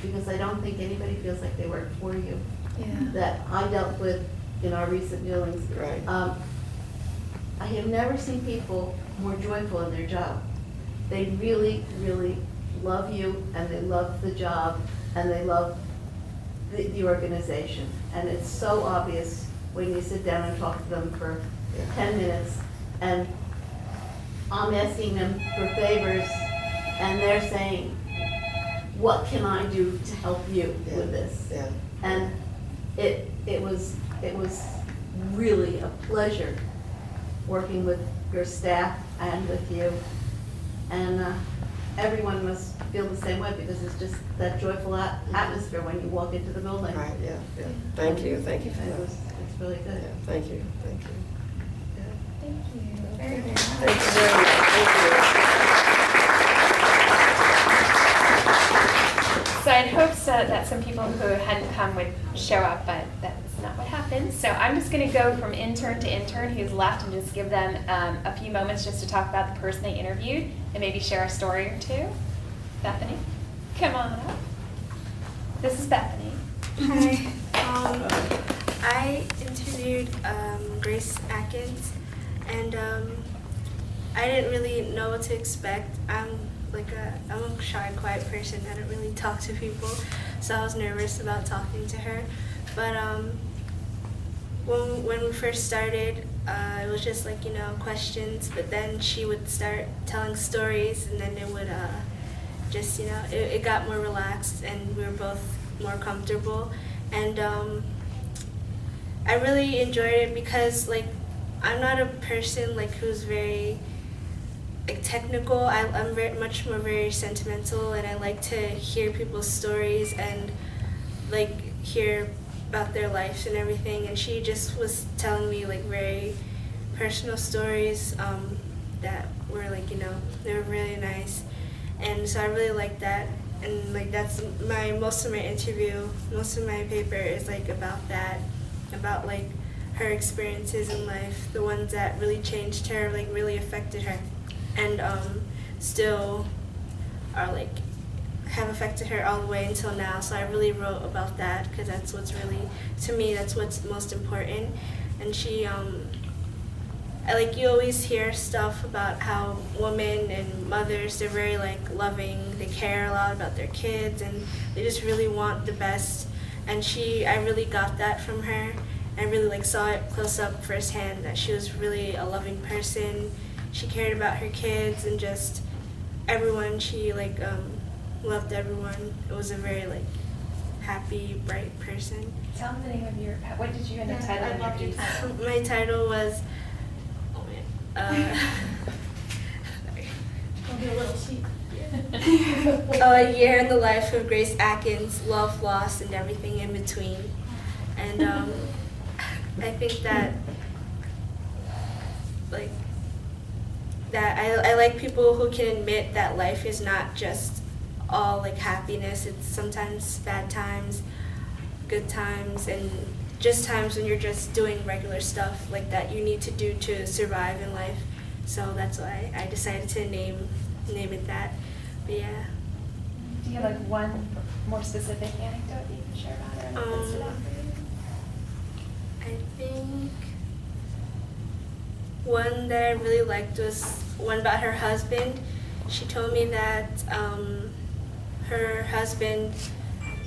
because I don't think anybody feels like they work for you, that I dealt with in our recent dealings. Right. I have never seen people more joyful in their job. They really, really love you, and they love the job, and they love the organization. And it's so obvious when you sit down and talk to them for 10 minutes, and I'm asking them for favors, and they're saying, what can I do to help you with this? Yeah. And it was really a pleasure working with your staff and with you. And everyone must feel the same way because it's just that joyful atmosphere when you walk into the building. Right, yeah. Thank you for that. It's really good. Yeah, thank you. Thank you very much. Thank you very much. So I'd hoped that some people who hadn't come would show up, but that's not what happened. So I'm just going to go from intern to intern who's left and just give them a few moments just to talk about the person they interviewed and maybe share a story or two. Bethany, come on up. This is Bethany. Hi. I interviewed Grace Atkins, and I didn't really know what to expect. I'm a shy, quiet person. I don't really talk to people, so I was nervous about talking to her. But when we first started, it was just like, you know, questions, but then she would start telling stories, and then it would just, you know, it got more relaxed, and we were both more comfortable. And I really enjoyed it because, like, I'm not a person like who's very like technical. I'm much more very sentimental, and I like to hear people's stories and like hear about their lives and everything. And she just was telling me like very personal stories that were like, you know, they were really nice, and so I really liked that. And like that's most of my interview, most of my paper is like about that, about like her experiences in life, the ones that really changed her, like really affected her, and still are like have affected her all the way until now. So I really wrote about that because that's what's really, to me, that's what's most important. And she, you always hear stuff about how women and mothers, they're very like loving, they care a lot about their kids, and they just really want the best. And I really got that from her. I really like saw it close up firsthand that she was really a loving person. She cared about her kids and just everyone. She like loved everyone. It was a very like happy, bright person. Tell them the name of your, what did you end up titling your piece? My title was, A Year in the Life of Grace Atkins, Love, Loss, and Everything in Between. And I think that like that I like people who can admit that life is not just all like happiness. It's sometimes bad times, good times, and just times when you're just doing regular stuff like that you need to do to survive in life. So that's why I decided to name it that. But yeah. Do you have like one more specific anecdote that you can share about her that stood out for you? I think one that I really liked was one about her husband. She told me that her husband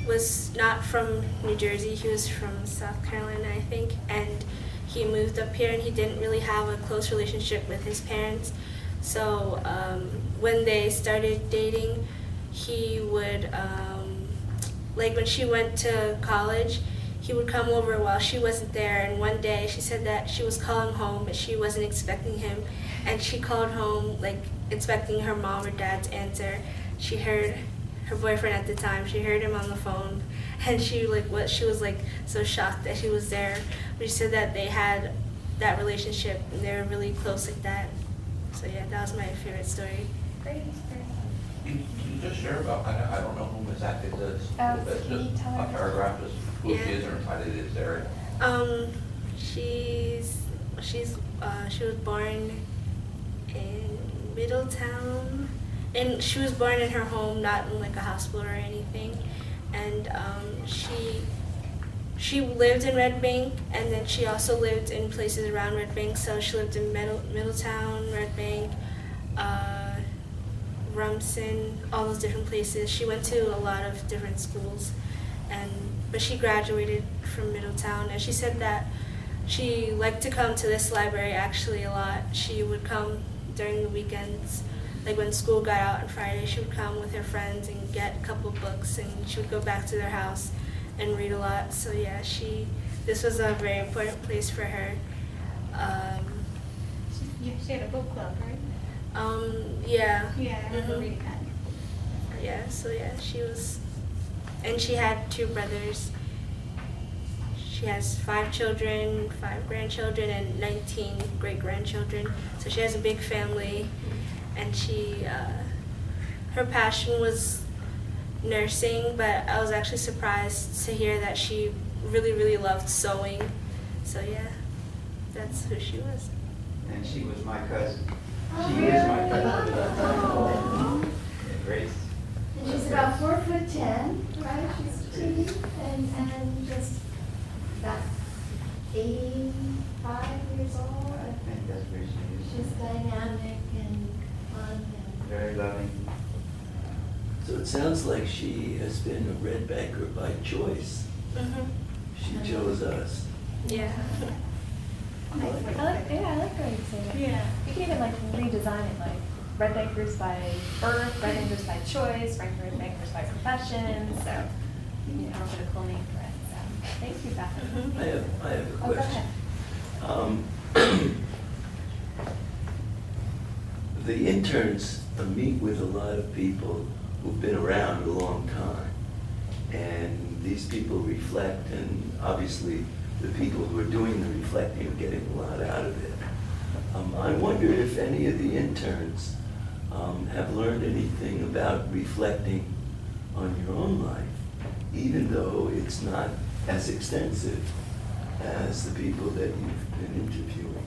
was not from New Jersey, he was from South Carolina, I think, and he moved up here and he didn't really have a close relationship with his parents. So when they started dating, he would, like when she went to college, he would come over while she wasn't there, and one day she said that she was calling home but she wasn't expecting him, and she called home like expecting her mom or dad to answer. She heard her boyfriend at the time, she heard him on the phone, and she was like so shocked that he was there. But she said that they had that relationship and they were really close like that. So yeah, that was my favorite story. Great. Can you just share about, I don't know who Miss Atkins is. That's can you just tell her? a paragraph, just who Yeah. she is or what it is there. She was born in Middletown, and she was born in her home, not in like a hospital or anything. And she lived in Red Bank, and then she also lived in places around Red Bank. So she lived in Middletown, Red Bank, Rumson, all those different places. She went to a lot of different schools, but she graduated from Middletown, and she said that she liked to come to this library actually a lot. She would come during the weekends, like when school got out on Friday, she would come with her friends and get a couple she would go back to their house and read a lot. So yeah, this was a very important place for her. She had a book club, right? Yeah. Yeah, I remember Mhm. reading that. Yeah, so yeah, she was, and she had 2 brothers. She has 5 children, 5 grandchildren, and 19 great-grandchildren. So she has a big family, and her passion was nursing, but I was actually surprised to hear that she really, really loved sewing. So yeah, that's who she was. And she was my cousin. She is my cousin. Grace. And she's about 4'10", right? She's petite and just about 85 years old. I think that's where she is. She's dynamic and fun and Very loving. So it sounds like she has been a Red Banker by choice. She chose us. Yeah. I like how you say that. Yeah. You can even like redesign it, like Red Bankers by birth, Red Bankers by choice, Red Bankers by profession. So you can come up with a cool name for it. So thank you, Beth. I have a Oh, go question. ahead. The interns meet with a lot of people who've been around a long time. And these people reflect, and obviously the people who are doing the reflecting are getting a lot out of it. I wonder if any of the interns have learned anything about reflecting on your own life, even though it's not as extensive as the people that you've been interviewing.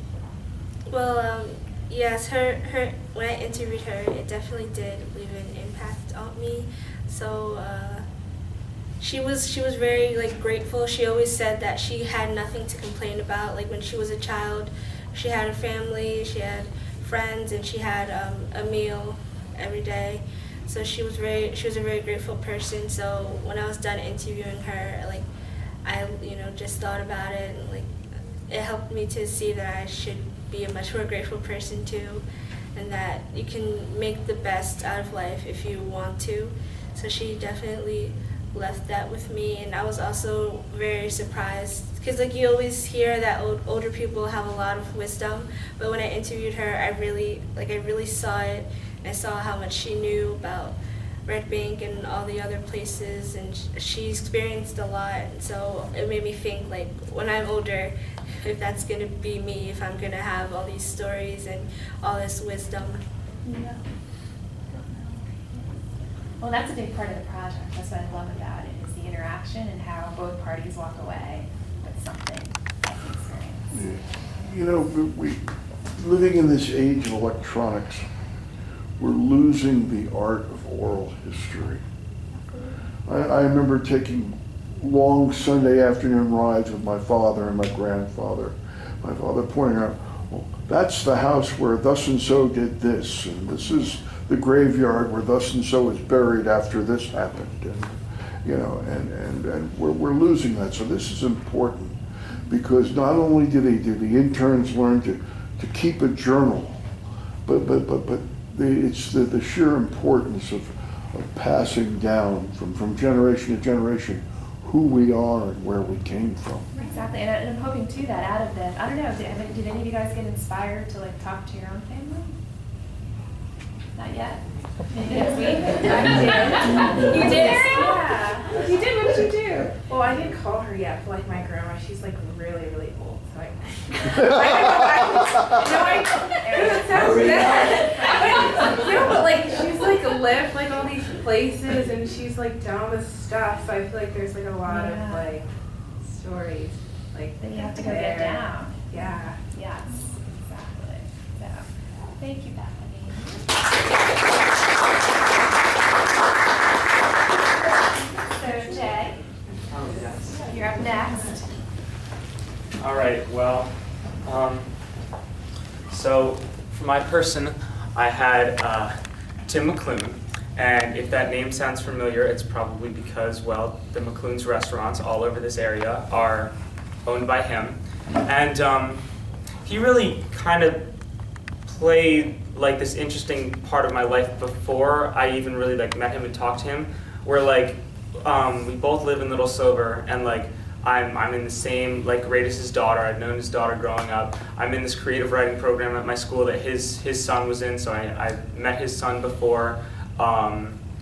Well, yes, when I interviewed her, it definitely did leave an impact on me. So she was very like grateful. She always said that she had nothing to complain about. Like when she was a child, she had a family, she had friends, and she had a meal every day. So she was a very grateful person. So when I was done interviewing her, like I just thought about it, and like it helped me to see that I should be a much more grateful person too, and that you can make the best out of life if you want to. So she definitely left that with me, and I was also very surprised because like you always hear that older people have a lot of wisdom, but when I interviewed her, I really saw it. I saw how much she knew about Red Bank and all the other places, and she experienced a lot. So it made me think, like, when I'm older, if that's gonna be me, if I'm gonna have all these stories and all this wisdom. Yeah. Well, that's a big part of the project. That's what I love about it, is the interaction and how both parties walk away with something like the experience. You know, we living in this age of electronics, we're losing the art of oral history. I remember taking long Sunday afternoon rides with my father and my grandfather. My father pointing out, well, that's the house where thus and so did this, and this is the graveyard where thus and so is buried after this happened, and you know, and we're losing that. So this is important, because not only do the interns learn to keep a journal, but it's the sheer importance of passing down from generation to generation who we are and where we came from. Exactly, and I'm hoping too that out of this, I don't know, did any of you guys get inspired to like talk to your own family? Not yet. Maybe next week? You did? Yeah. You did? What did you do? Well, I didn't call her yet, but like my grandma, she's like really, really old. So I it sounds bad. No, but like she's like lived like all these places and she's like done with stuff. So I feel like there's like a lot of like stories like that you have to go get down. Yeah. Yes, exactly. So, thank you, Bethany. So, Jay, you're up next. All right, well, so for my person, I had Tim McClune, and if that name sounds familiar, it's probably because, well, the McClune's restaurants all over this area are owned by him, and he really kind of played like this interesting part of my life before I even really like met him and talked to him, where like we both live in Little Silver, and like I'm in the same like grade as his daughter. I've known his daughter growing up. I'm in this creative writing program at my school that his son was in, so I met his son before.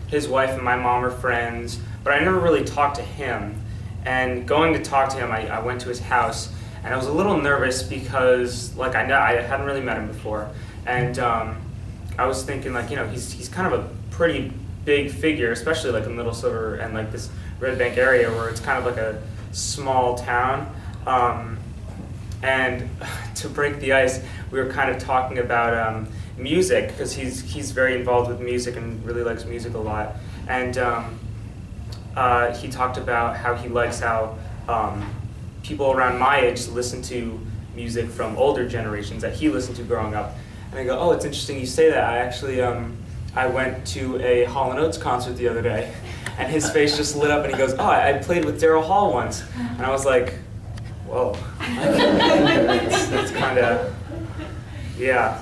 His wife and my mom are friends, but I never really talked to him. And going to talk to him, I went to his house, and I was a little nervous because like I hadn't really met him before. And I was thinking, like, you know, he's kind of a pretty big figure, especially like in Little Silver and like this Red Bank area where it's kind of like a small town. And to break the ice, we were kind of talking about music, because he's very involved with music and really likes music a lot. And he talked about how he likes how people around my age listen to music from older generations that he listened to growing up. And I go, oh, it's interesting you say that. I actually, I went to a Hall & Oates concert the other day, and his face just lit up, and he goes, oh, I played with Daryl Hall once. And I was like, whoa. That's kind of, yeah.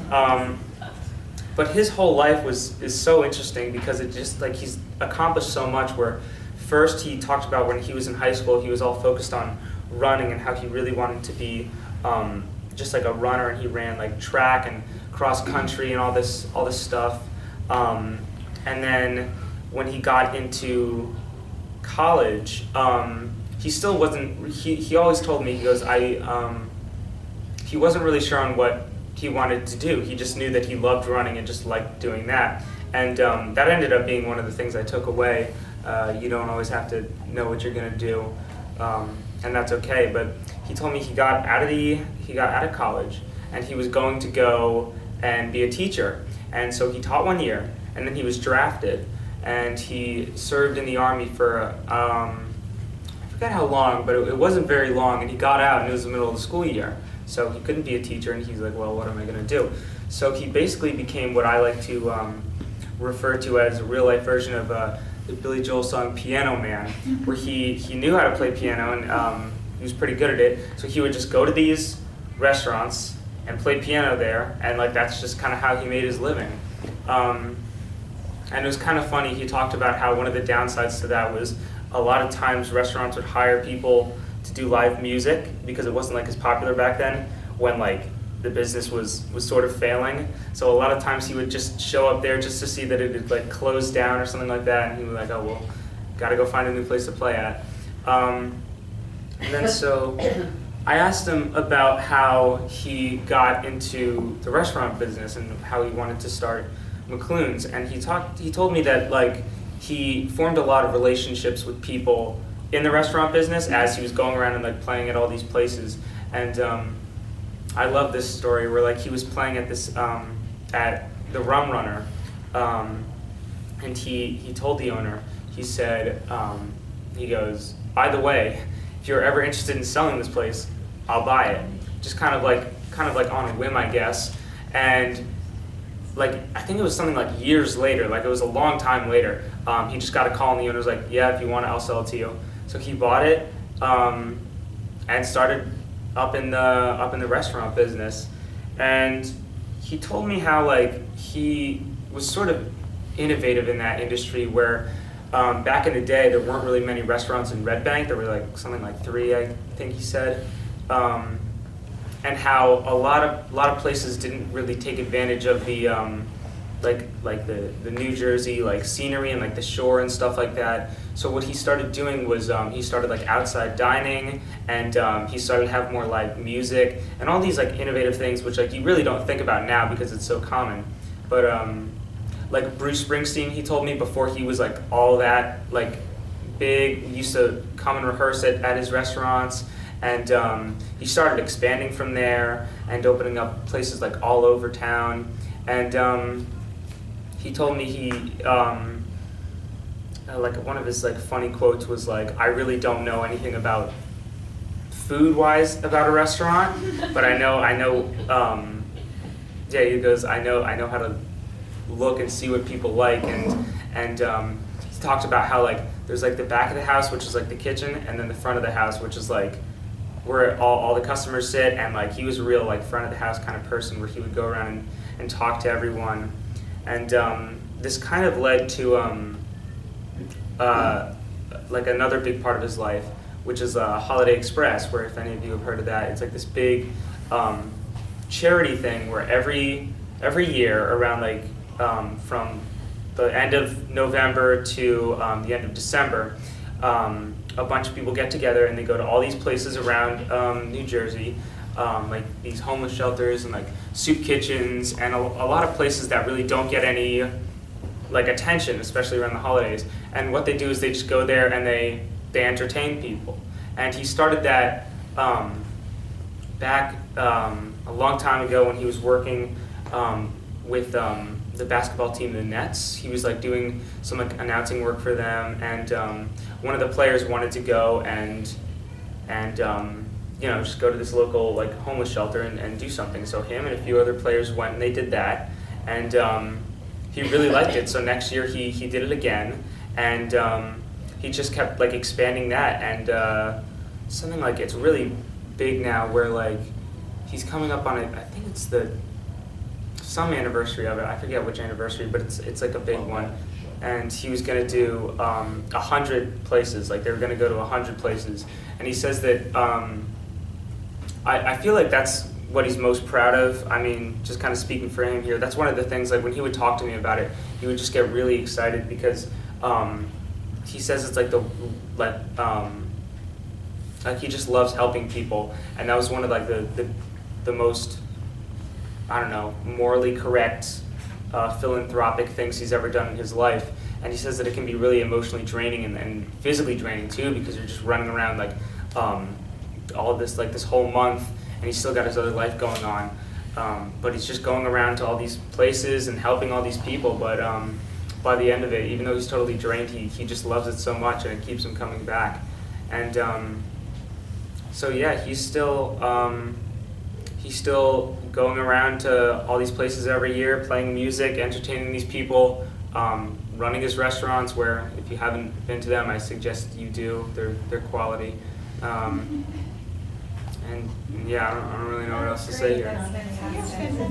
But his whole life is so interesting, because it just, like, he's accomplished so much, where first he talked about when he was in high school, he was all focused on running and how he really wanted to be just like a runner, and he ran like track and cross country and all this stuff. And then when he got into college, he still wasn't, he always told me, he goes, he wasn't really sure on what he wanted to do. He just knew that he loved running and just liked doing that. And that ended up being one of the things I took away. You don't always have to know what you're gonna do, and that's okay. But he told me he got out of college, and he was going to go and be a teacher. And so he taught 1 year, and then he was drafted, and he served in the Army for, I forget how long, but it wasn't very long, and he got out, and it was the middle of the school year. So he couldn't be a teacher, and he's like, well, what am I gonna do? So he basically became what I like to refer to as a real-life version of the Billy Joel song Piano Man, where he knew how to play piano, and he was pretty good at it. So he would just go to these restaurants and play piano there, and like that's just kind of how he made his living. And it was kind of funny, he talked about how one of the downsides to that was a lot of times restaurants would hire people to do live music, because it wasn't like as popular back then, when like the business was sort of failing. So a lot of times he would just show up there just to see that it had like closed down or something like that, and he was like, oh well, gotta go find a new place to play at. And then so I asked him about how he got into the restaurant business and how he wanted to start McClune's, and he told me that like he formed a lot of relationships with people in the restaurant business as he was going around and like playing at all these places. And I love this story where like he was playing at this at the Rum Runner, and he told the owner, he said, he goes, by the way, if you're ever interested in selling this place, I'll buy it. Just kind of like on a whim, I guess. And like I think it was something like years later, like it was a long time later, he just got a call and the owner was like, yeah, if you want it, I'll sell it to you. So he bought it and started up in the restaurant business. And he told me how like he was sort of innovative in that industry where back in the day there weren't really many restaurants in Red Bank. There were like something like 3, I think he said. And how a lot of places didn't really take advantage of the like the New Jersey like scenery and like the shore and stuff like that. So what he started doing was he started like outside dining, and he started to have more like music and all these like innovative things which like you really don't think about now because it's so common. But like Bruce Springsteen, he told me before he was like all that like big, used to come and rehearse at his restaurants. And he started expanding from there and opening up places like all over town. And he told me he, like one of his like funny quotes was like, I really don't know anything about food-wise about a restaurant, but I know, yeah, he goes, I know how to look and see what people like. And he talked about how like there's like the back of the house, which is like the kitchen, and then the front of the house, which is like where all the customers sit. And like he was a real like front of the house kind of person where he would go around and talk to everyone. And this kind of led to like another big part of his life, which is Holiday Express, where if any of you have heard of that, it's like this big charity thing where every year around like from the end of November to the end of December, a bunch of people get together and they go to all these places around New Jersey, like these homeless shelters and like soup kitchens and a lot of places that really don't get any like attention, especially around the holidays. And what they do is they just go there and they entertain people. And he started that back a long time ago when he was working with the basketball team, the Nets. He was like doing some like announcing work for them, and one of the players wanted to go and you know, just go to this local like homeless shelter and do something. So him and a few other players went and they did that, and he really liked it. So next year he did it again, and he just kept like expanding that, and something like it's really big now where like he's coming up on it. I think it's some anniversary of it. I forget which anniversary, but it's like a big one. And he was going to do 100 places. Like they were going to go to 100 places. And he says that I feel like that's what he's most proud of. I mean, just kind of speaking for him here, that's one of the things, like when he would talk to me about it, he would just get really excited because he says it's like like he just loves helping people. And that was one of like the most, I don't know, morally correct philanthropic things he's ever done in his life. And he says that it can be really emotionally draining and physically draining too, because you're just running around like all of this, like this whole month, and he's still got his other life going on. But he's just going around to all these places and helping all these people. But by the end of it, even though he's totally drained, he just loves it so much, and it keeps him coming back. And so yeah, he's still going around to all these places every year, playing music, entertaining these people, running his restaurants, where if you haven't been to them, I suggest you do. They're quality. And yeah, I don't really know what else to say here.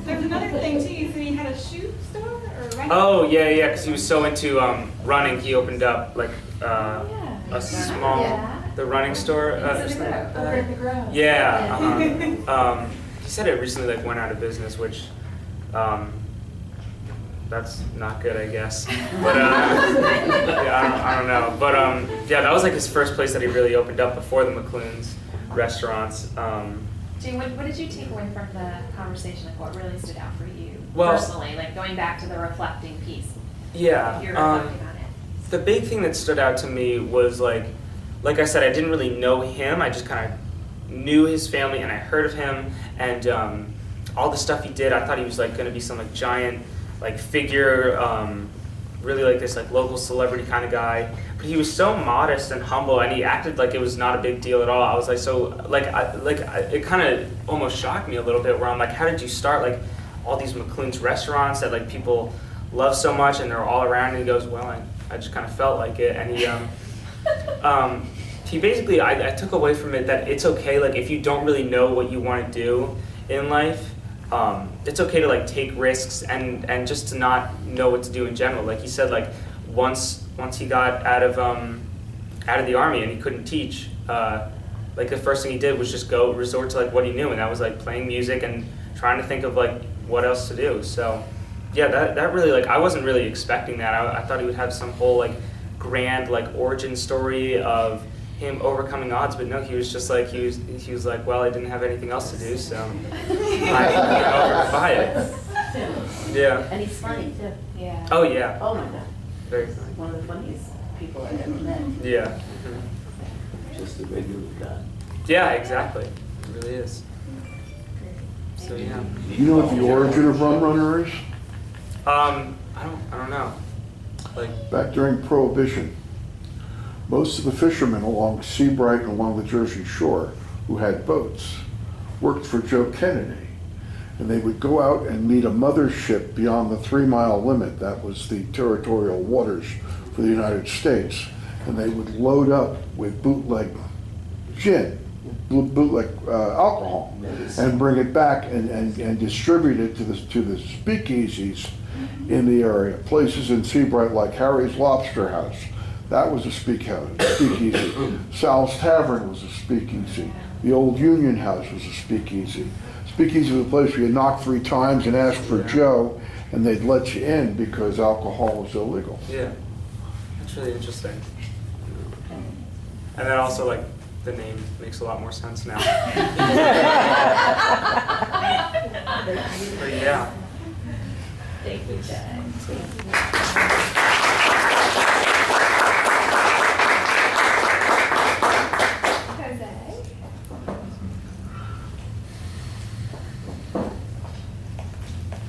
There's another thing too. You said he had a shoe store or a Oh yeah, because he was so into running, he opened up like a small the running store. Over at the Grove. Yeah. He said it recently like went out of business, which that's not good, I guess. But yeah, I don't know. But yeah, that was like his first place that he really opened up before the McLuhan's restaurants. Jane, what did you take away from the conversation? Like, what really stood out for you Well, personally? Like going back to the reflecting piece. Yeah. If you're reflecting on it. The big thing that stood out to me was like I said, I didn't really know him. I just kind of knew his family, and I heard of him, and all the stuff he did. I thought he was like going to be some like giant like figure, really like this like local celebrity kind of guy. But he was so modest and humble, and he acted like it was not a big deal at all. I was like, so like it kind of almost shocked me a little bit. Where I'm like, how did you start like all these McLuhan's restaurants that like people love so much, and they're all around? And he goes, well, I just kind of felt like it, and he basically, I took away from it that it's okay, like if you don't really know what you want to do in life, it's okay to like take risks and just to not know what to do in general. Like he said, like once he got out of the army and he couldn't teach, like the first thing he did was just go resort to like what he knew, and that was like playing music and trying to think of like what else to do. So yeah, that really, like I wasn't really expecting that. I thought he would have some whole like grand like origin story of him overcoming odds, but no, he was just like he was like, well, I didn't have anything else to do, so I buy it. Yeah. And he's funny too. Yeah. Oh yeah. Oh my God. Very He's funny. one of the funniest people I've ever met. Yeah. Just a regular guy. Yeah, exactly. It really is. So yeah. Do you know what the origin of Rum Runner is? I don't know. Like Back during Prohibition, most of the fishermen along Seabright and along the Jersey Shore who had boats worked for Joe Kennedy. And they would go out and meet a mother ship beyond the 3-mile limit. That was the territorial waters for the United States. And they would load up with bootleg gin, bootleg alcohol, and bring it back and distribute it to the speakeasies in the area. Places in Seabright like Harry's Lobster House, that was a speakeasy. Sal's Tavern was a speakeasy. The Old Union House was a speakeasy. Speakeasy was a place where you knock 3 times and ask for Joe, and they'd let you in because alcohol was illegal. yeah, that's really interesting. And then also like the name makes a lot more sense now. But yeah. Thank you, Jack.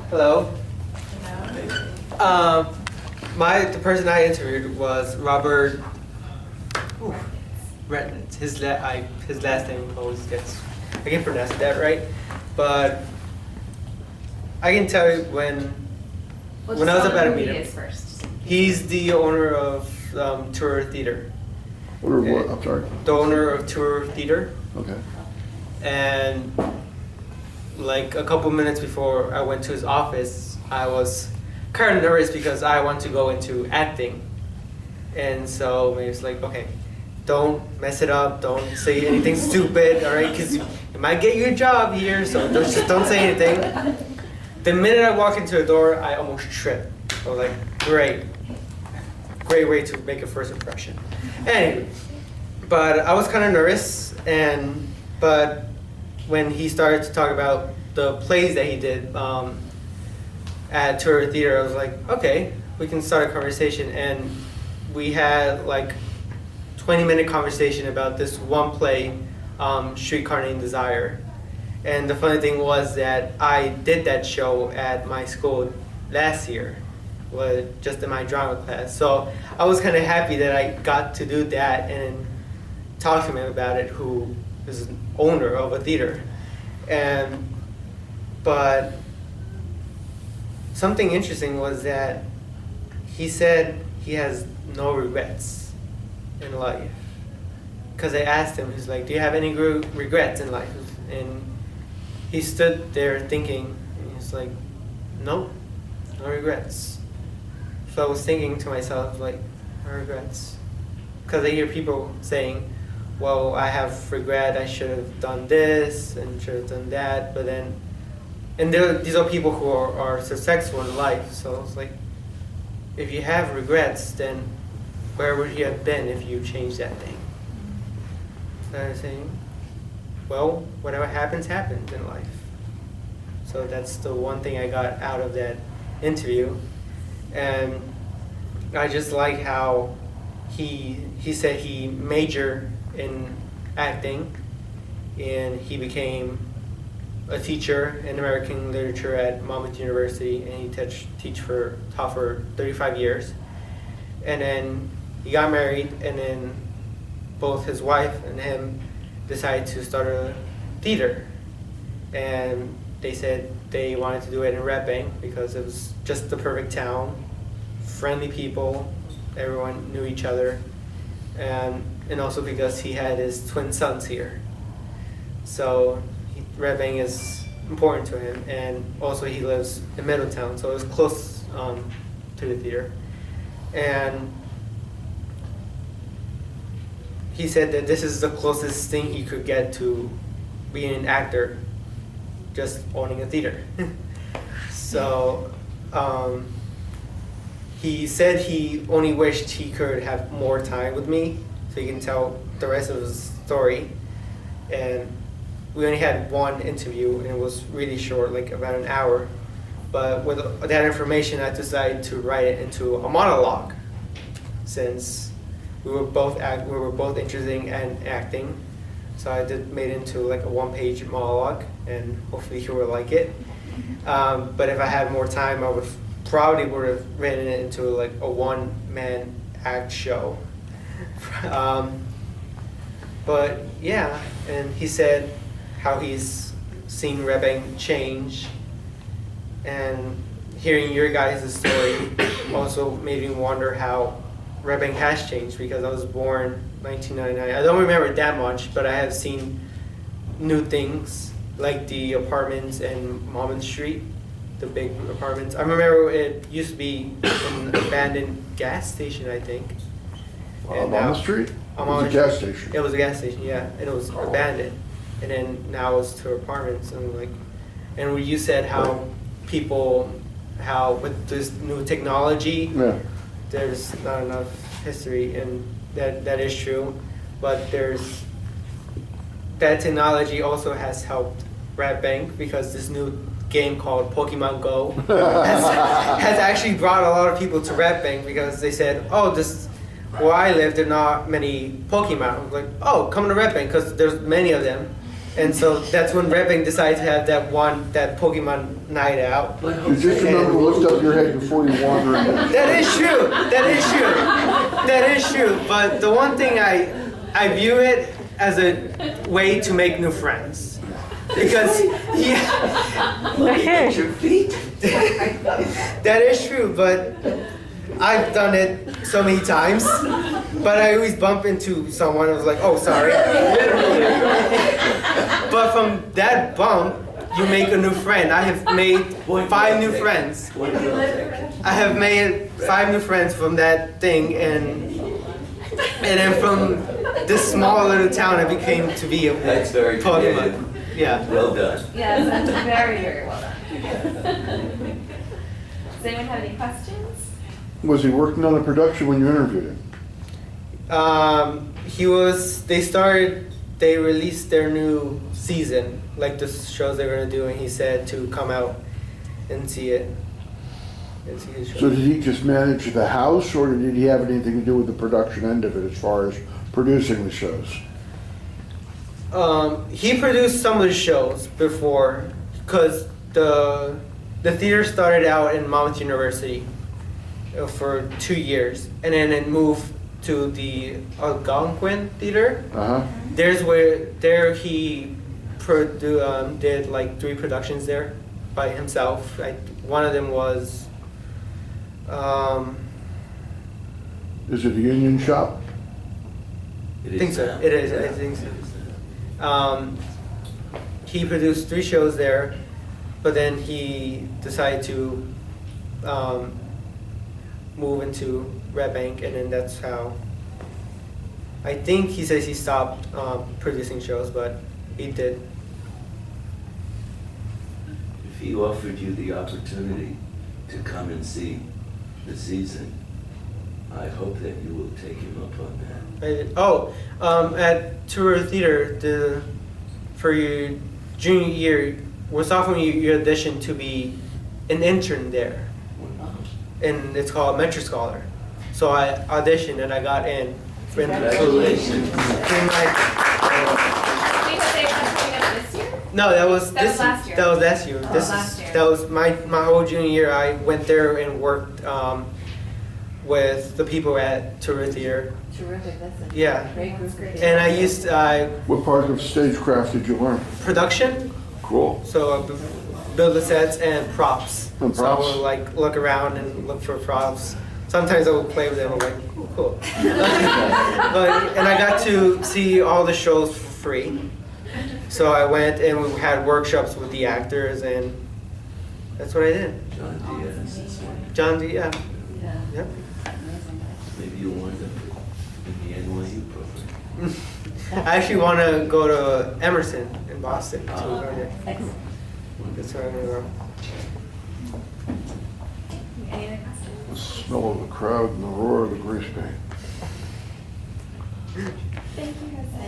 Hello. The person I interviewed was Robert Reynolds. His last name always gets, I can pronounce that right, but I can tell you when I was about to meet him. First. He's the owner of Tour Theater. What? I'm sorry. The owner of Tour Theater. Okay. And like a couple minutes before I went to his office, I was kind of nervous because I want to go into acting. And so he was like, okay, don't mess it up, don't say anything stupid, all right? Because you might get you a job here, so just don't say anything. The minute I walk into the door, I almost tripped. I was like, great way to make a first impression. Anyway, but I was kind of nervous, but when he started to talk about the plays that he did at Tour Theater, I was like, okay, we can start a conversation. And we had like 20-minute conversation about this one play, Streetcar Named Desire. And the funny thing was that I did that show at my school last year, just in my drama class. So I was kind of happy that I got to do that and talk to him about it, who is an owner of a theater. But something interesting was that he said he has no regrets in life. Because I asked him, he's like, do you have any regrets in life? And he stood there thinking, and he's like, no regrets. So I was thinking to myself, like, no regrets. Because I hear people saying, well, I have regret, I should have done this and should have done that, but then, and these are people who are successful in life, so it's like, if you have regrets, then where would you have been if you changed that thing? So I'm saying, well, whatever happens, happens in life. So that's the one thing I got out of that interview. And I just like how he said he majored in acting, and he became a teacher in American literature at Monmouth University, and he taught for 35 years. And then he got married, and then both his wife and him decided to start a theater. And they said they wanted to do it in Red Bank because it was just the perfect town, friendly people, everyone knew each other, and also because he had his twin sons here. So Red Bank is important to him, and also he lives in Middletown, so it was close to the theater. And he said that this is the closest thing he could get to being an actor, just owning a theater. So he said he only wished he could have more time with me so he can tell the rest of his story. And we only had one interview, and it was really short, like about an hour. But with that information, I decided to write it into a monologue, since we were both interested in acting. So I made it into like a one-page monologue, and hopefully he would like it. But if I had more time, I would have written it into like a one-man act show. But yeah, and he said how he's seen Red Bank change, and hearing your guys' story also made me wonder how Red Bank has changed, because I was born 1999. I don't remember that much, but I have seen new things, like the apartments in Monmouth Street, the big apartments. I remember it used to be an abandoned gas station, I think. On the street? It was a gas station. It was a gas station, yeah, and it was abandoned. And then now it's to apartments, and when you said how with this new technology, yeah, there's not enough history, and that is true, but that technology also has helped Red Bank, because this new game called Pokemon Go has actually brought a lot of people to Red Bank, because they said, oh, where I live, there are not many Pokemon. I was like, oh, come to Red Bank, because there's many of them. And so that's when Red Bank decided to have that Pokemon night out. You just remember to lift up your head before you wander in. That is true. That is true. But the one thing I view it as a way to make new friends. Because Look at your feet. That is true, but I've done it so many times. But I always bump into someone. I was like, oh, sorry. But from that bump, you make a new friend. I have made 5 new friends. I have made 5 new friends from that thing, and then from this small little town, I became to be a That's very Pokemon. Yeah. Well done. Yes, that's very, very well done. Does anyone have any questions? Was he working on the production when you interviewed him? They released their new season, like the shows they're gonna do, and he said to come out and see it. And see his show. So did he just manage the house, or did he have anything to do with the production end of it as far as producing the shows? He produced some of the shows before, because the theater started out in Monmouth University for 2 years, and then it moved to the Algonquin Theater. He did like 3 productions there by himself. One of them was. Is it a union shop? I think so. It is. I think so. He produced 3 shows there, but then he decided to move into Red Bank, and then that's how I think he says he stopped producing shows, but he did. If he offered you the opportunity to come and see the season, I hope that you will take him up on that. At Tour Theater, for your junior year, sophomore year, you auditioned to be an intern there, and it's called Metro Scholar. So I auditioned and I got in. Congratulations. No, that was last year. That was last year. Oh, last year. That was my whole junior year. I went there and worked with the people at Tour Theater. Terrific, that's a Yeah. great group. And I used What part of stagecraft did you learn? production. Cool. So build the sets and props. And So I props. would like look around and look for props. Sometimes I would play with them. I'm like, oh, cool. And I got to see all the shows for free. So I went and we had workshops with the actors, and that's what I did. John Diaz is one. John D. Yeah. Yep. Maybe you'll wind up in the NYU program. I actually want to go to Emerson in Boston. That's where I'm gonna go. Any other questions? The smell of the crowd and the roar of the grease paint. Thank you, Jose.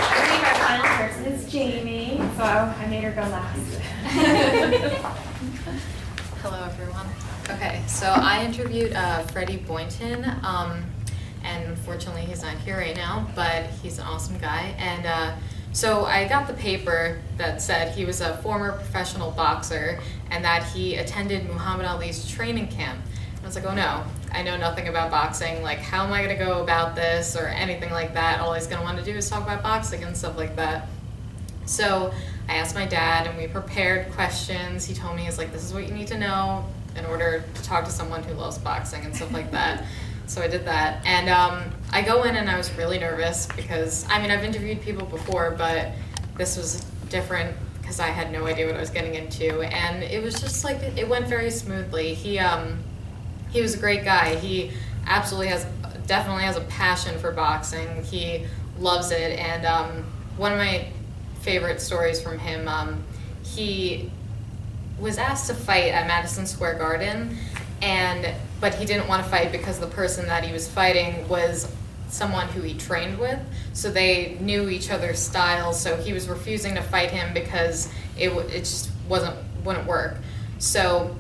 I think our final person is Jamie, so I made her go last. Hello, everyone. Okay, so I interviewed Freddie Boynton, and unfortunately he's not here right now, but he's an awesome guy. And so I got the paper that said he was a former professional boxer and that he attended Muhammad Ali's training camp. And I was like, oh no, I know nothing about boxing. Like, how am I going to go about this or anything like that? All he's going to want to do is talk about boxing and stuff like that. So I asked my dad, and we prepared questions. He told me, he's like, this is what you need to know in order to talk to someone who loves boxing and stuff like that. So I did that. And I go in and I was really nervous because, I mean, I've interviewed people before, but this was different because I had no idea what I was getting into. And it was just like, it went very smoothly. He was a great guy. He absolutely definitely has a passion for boxing. He loves it. And one of my favorite stories from him, he was asked to fight at Madison Square Garden, but he didn't want to fight because the person that he was fighting was someone who he trained with, so they knew each other's styles, so he was refusing to fight him because it just wouldn't work. So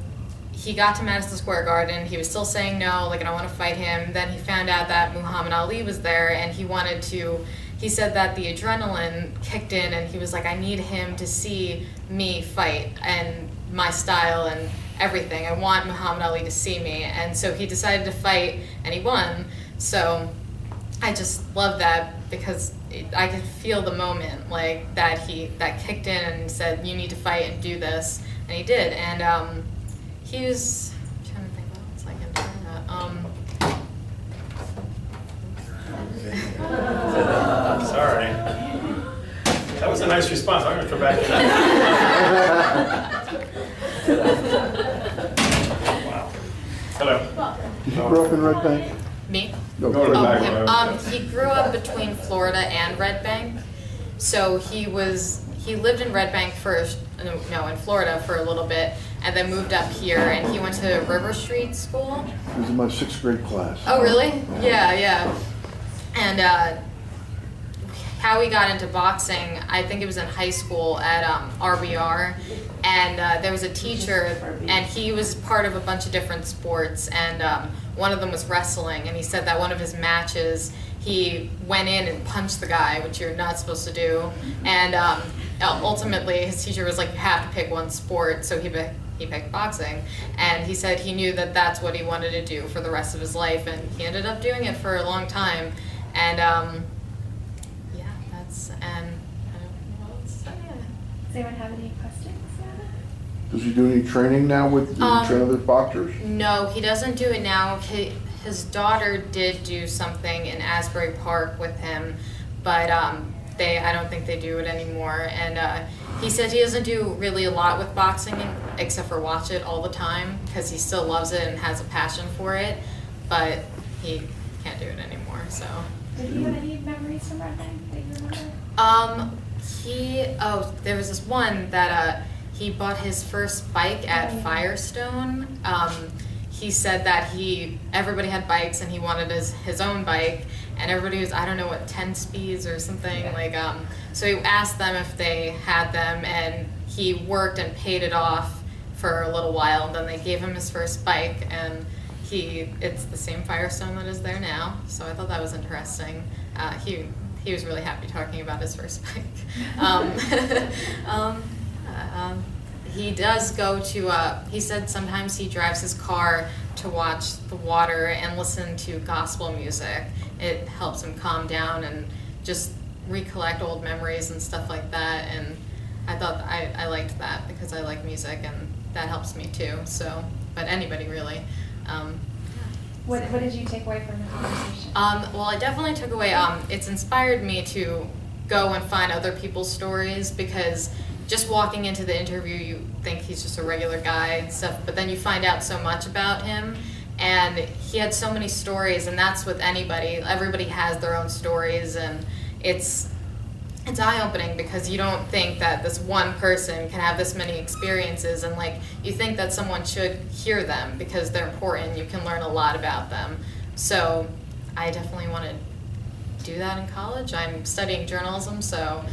he got to Madison Square Garden, he was still saying no, like, I don't want to fight him. Then he found out that Muhammad Ali was there, and he said that the adrenaline kicked in, and he was like, I need him to see me fight and my style and everything. I want Muhammad Ali to see me. And so he decided to fight, and he won. So I just love that because I could feel the moment, like, that kicked in and said, you need to fight and do this. And he did. And he was, I'm trying to think what else I can do. Sorry. That was a nice response. I'm going to come back to that. Wow. Hello. Did you grow up in Red Bank? Me? No, Go to Red back. Bank. He grew up between Florida and Red Bank. So he lived in Red Bank first, no, in Florida for a little bit, and then moved up here, and he went to River Street School. He was in my 6th grade class. Oh, really? Yeah. And how he got into boxing, I think it was in high school at RBR, and there was a teacher, and he was part of a bunch of different sports, and one of them was wrestling, and he said that one of his matches, he went in and punched the guy, which you're not supposed to do, and ultimately his teacher was like, you have to pick one sport, so he picked boxing, and he said he knew that that's what he wanted to do for the rest of his life, and he ended up doing it for a long time. And and I don't know what else to say. Does anyone have any questions? Does he do any training now with train other boxers? No, he doesn't do it now. His daughter did do something in Asbury Park with him, but I don't think they do it anymore. And he said he doesn't do really a lot with boxing except for watch it all the time because he still loves it and has a passion for it. but he can't do it anymore, so. Did he have any memories from Red Bank that you remember? There was this one that he bought his first bike at Firestone. He said that everybody had bikes and he wanted his own bike, and everybody was, I don't know what, 10 speeds or something, so he asked them if they had them, and he worked and paid it off for a little while, and then they gave him his first bike, and it's the same Firestone that is there now, so I thought that was interesting. He was really happy talking about his first bike. He does go to, he said sometimes he drives his car to watch the water and listen to gospel music. It helps him calm down and just recollect old memories and stuff like that, and I thought I liked that because I like music and that helps me too, so, but anybody really. What did you take away from the conversation? Well, I definitely took away, it's inspired me to go and find other people's stories, because just walking into the interview, you think he's just a regular guy and stuff, but then you find out so much about him, and he had so many stories, and that's with anybody. Everybody has their own stories, and it's eye-opening, because you don't think that this one person can have this many experiences, and you think that someone should hear them because they're important. You can learn a lot about them. So I definitely want to do that in college. I'm studying journalism, so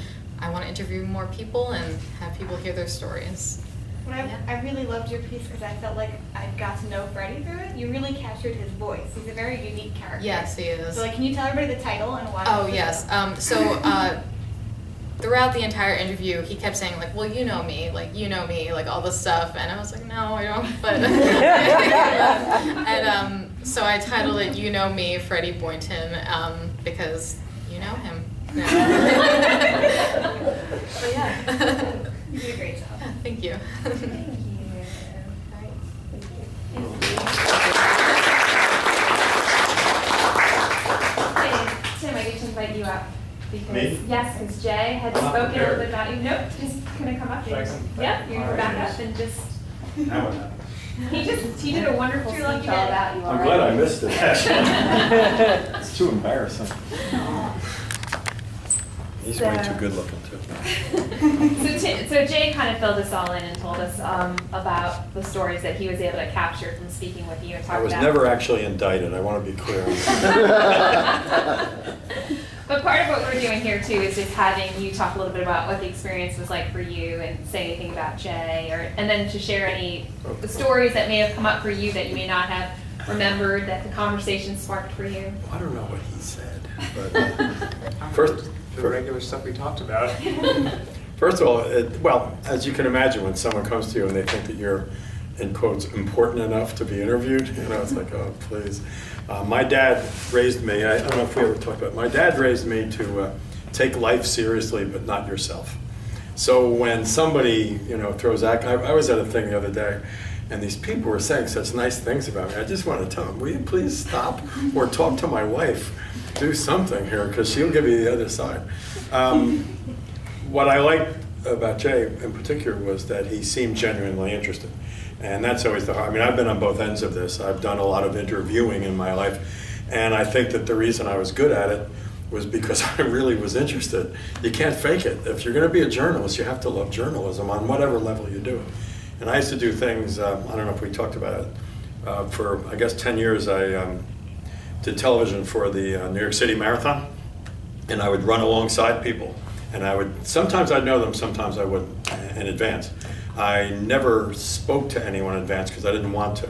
I want to interview more people and have people hear their stories. I really loved your piece because I felt like I got to know Freddie through it. You really captured his voice. He's a very unique character. Yes, he is. So can you tell everybody the title and why? Oh, yes. Throughout the entire interview, he kept saying, well, you know me, all this stuff, and I was like, no, I don't, but, and so I titled it, You Know Me, Freddie Boynton, because you know him. But yeah. You did a great job. Yeah, thank you. Tim, I get to invite you up. Because, Me? Yes, because Jay had spoken a little bit about you. Nope, just gonna come up here. Yep, you're gonna back up and just. Now what? He did a wonderful speech all about you. I'm glad I missed it, actually. It's too embarrassing. He's way too good looking, too. So Jay kind of filled us all in and told us about the stories that he was able to capture from speaking with you and talk I was about. never actually indicted, I want to be clear. But part of what we're doing here too is just having you talk a little bit about what the experience was like for you and say anything about Jay, and then to share any stories that may have come up for you that you may not have remembered that the conversation sparked for you. I don't know what he said, but the regular stuff we talked about. First of all, well, as you can imagine, when someone comes to you and they think that you're, in quotes, important enough to be interviewed, it's like, oh, please. My dad raised me, I don't know if we ever talked about it, my dad raised me to take life seriously, but not yourself. So when somebody, throws at, I was at a thing the other day, and these people were saying such nice things about me. I just want to tell them, will you please stop or talk to my wife? Do something here, because she'll give you the other side. What I liked about Jay in particular was that he seemed genuinely interested. And that's always the hard, I've been on both ends of this. I've done a lot of interviewing in my life, and I think that the reason I was good at it was because I really was interested. You can't fake it. If you're going to be a journalist, you have to love journalism on whatever level you do it. And I used to do things, I don't know if we talked about it, for I guess 10 years I did television for the New York City Marathon, and I would run alongside people. And sometimes I'd know them, sometimes I wouldn't in advance. I never spoke to anyone in advance because I didn't want to.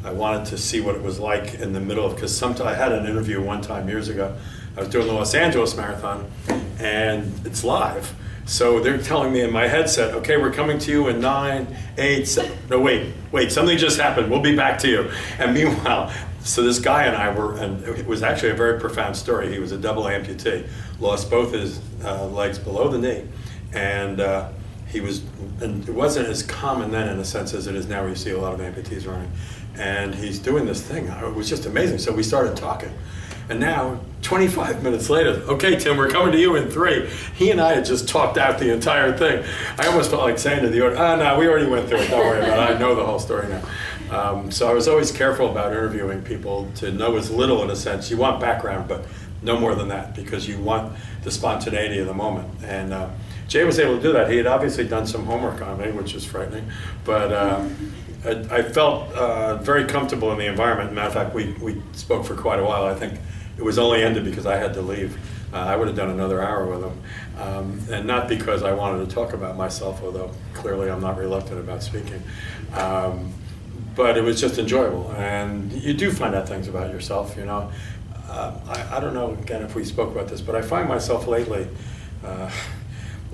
I wanted to see what it was like in the middle of, because I had an interview one time years ago. I was doing the Los Angeles Marathon, and it's live. So they're telling me in my headset, okay, we're coming to you in 9, 8, 7, no, wait, something just happened, we'll be back to you. And meanwhile, so this guy and I were, and it was actually a very profound story. He was a double amputee, lost both his legs below the knee, and and it wasn't as common then in a sense as it is now, where you see a lot of amputees running. And he's doing this thing. It was just amazing. So we started talking. And now, 25 minutes later, okay, Tim, we're coming to you in 3. He and I had just talked out the entire thing. I almost felt like saying to the audience, no, we already went through it, don't worry about I know the whole story now. So I was always careful about interviewing people to know as little in a sense. You want background, but no more than that, because you want the spontaneity of the moment. And Jay was able to do that. He had obviously done some homework on me, which is frightening, but I felt very comfortable in the environment. Matter of fact, we spoke for quite a while. I think it was only ended because I had to leave. I would have done another hour with him. And not because I wanted to talk about myself, although clearly I'm not reluctant about speaking. But it was just enjoyable. And you do find out things about yourself, you know. I don't know, again, if we spoke about this, but I find myself lately,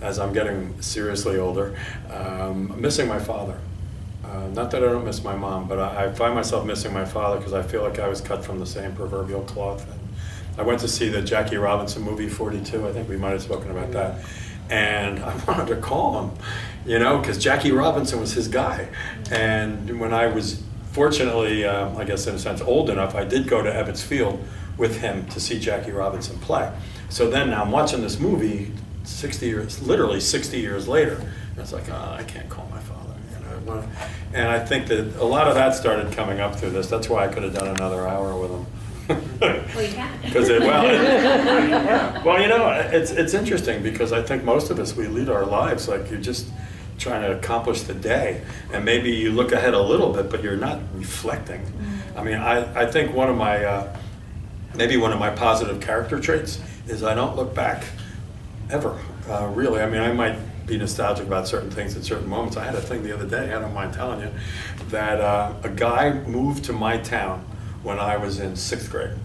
as I'm getting seriously older, missing my father. Not that I don't miss my mom, but I find myself missing my father because I feel like I was cut from the same proverbial cloth. And I went to see the Jackie Robinson movie, 42. I think we might have spoken about that. And I wanted to call him, you know, because Jackie Robinson was his guy. And when I was fortunately, I guess in a sense, old enough, I did go to Ebbets Field with him to see Jackie Robinson play. So then now I'm watching this movie 60 years, literally 60 years later. And it's like, oh, I can't call my father. You know? And I think that a lot of that started coming up through this. That's why I could have done another hour with him. Well, you can. Because well, you know, it's interesting because I think most of us, we lead our lives like you're just trying to accomplish the day, and maybe you look ahead a little bit, but you're not reflecting. I mean, I think one of my maybe one of my positive character traits is I don't look back ever. Really, I mean, I might be nostalgic about certain things at certain moments. I had a thing the other day, I don't mind telling you, that a guy moved to my town when I was in 6th grade.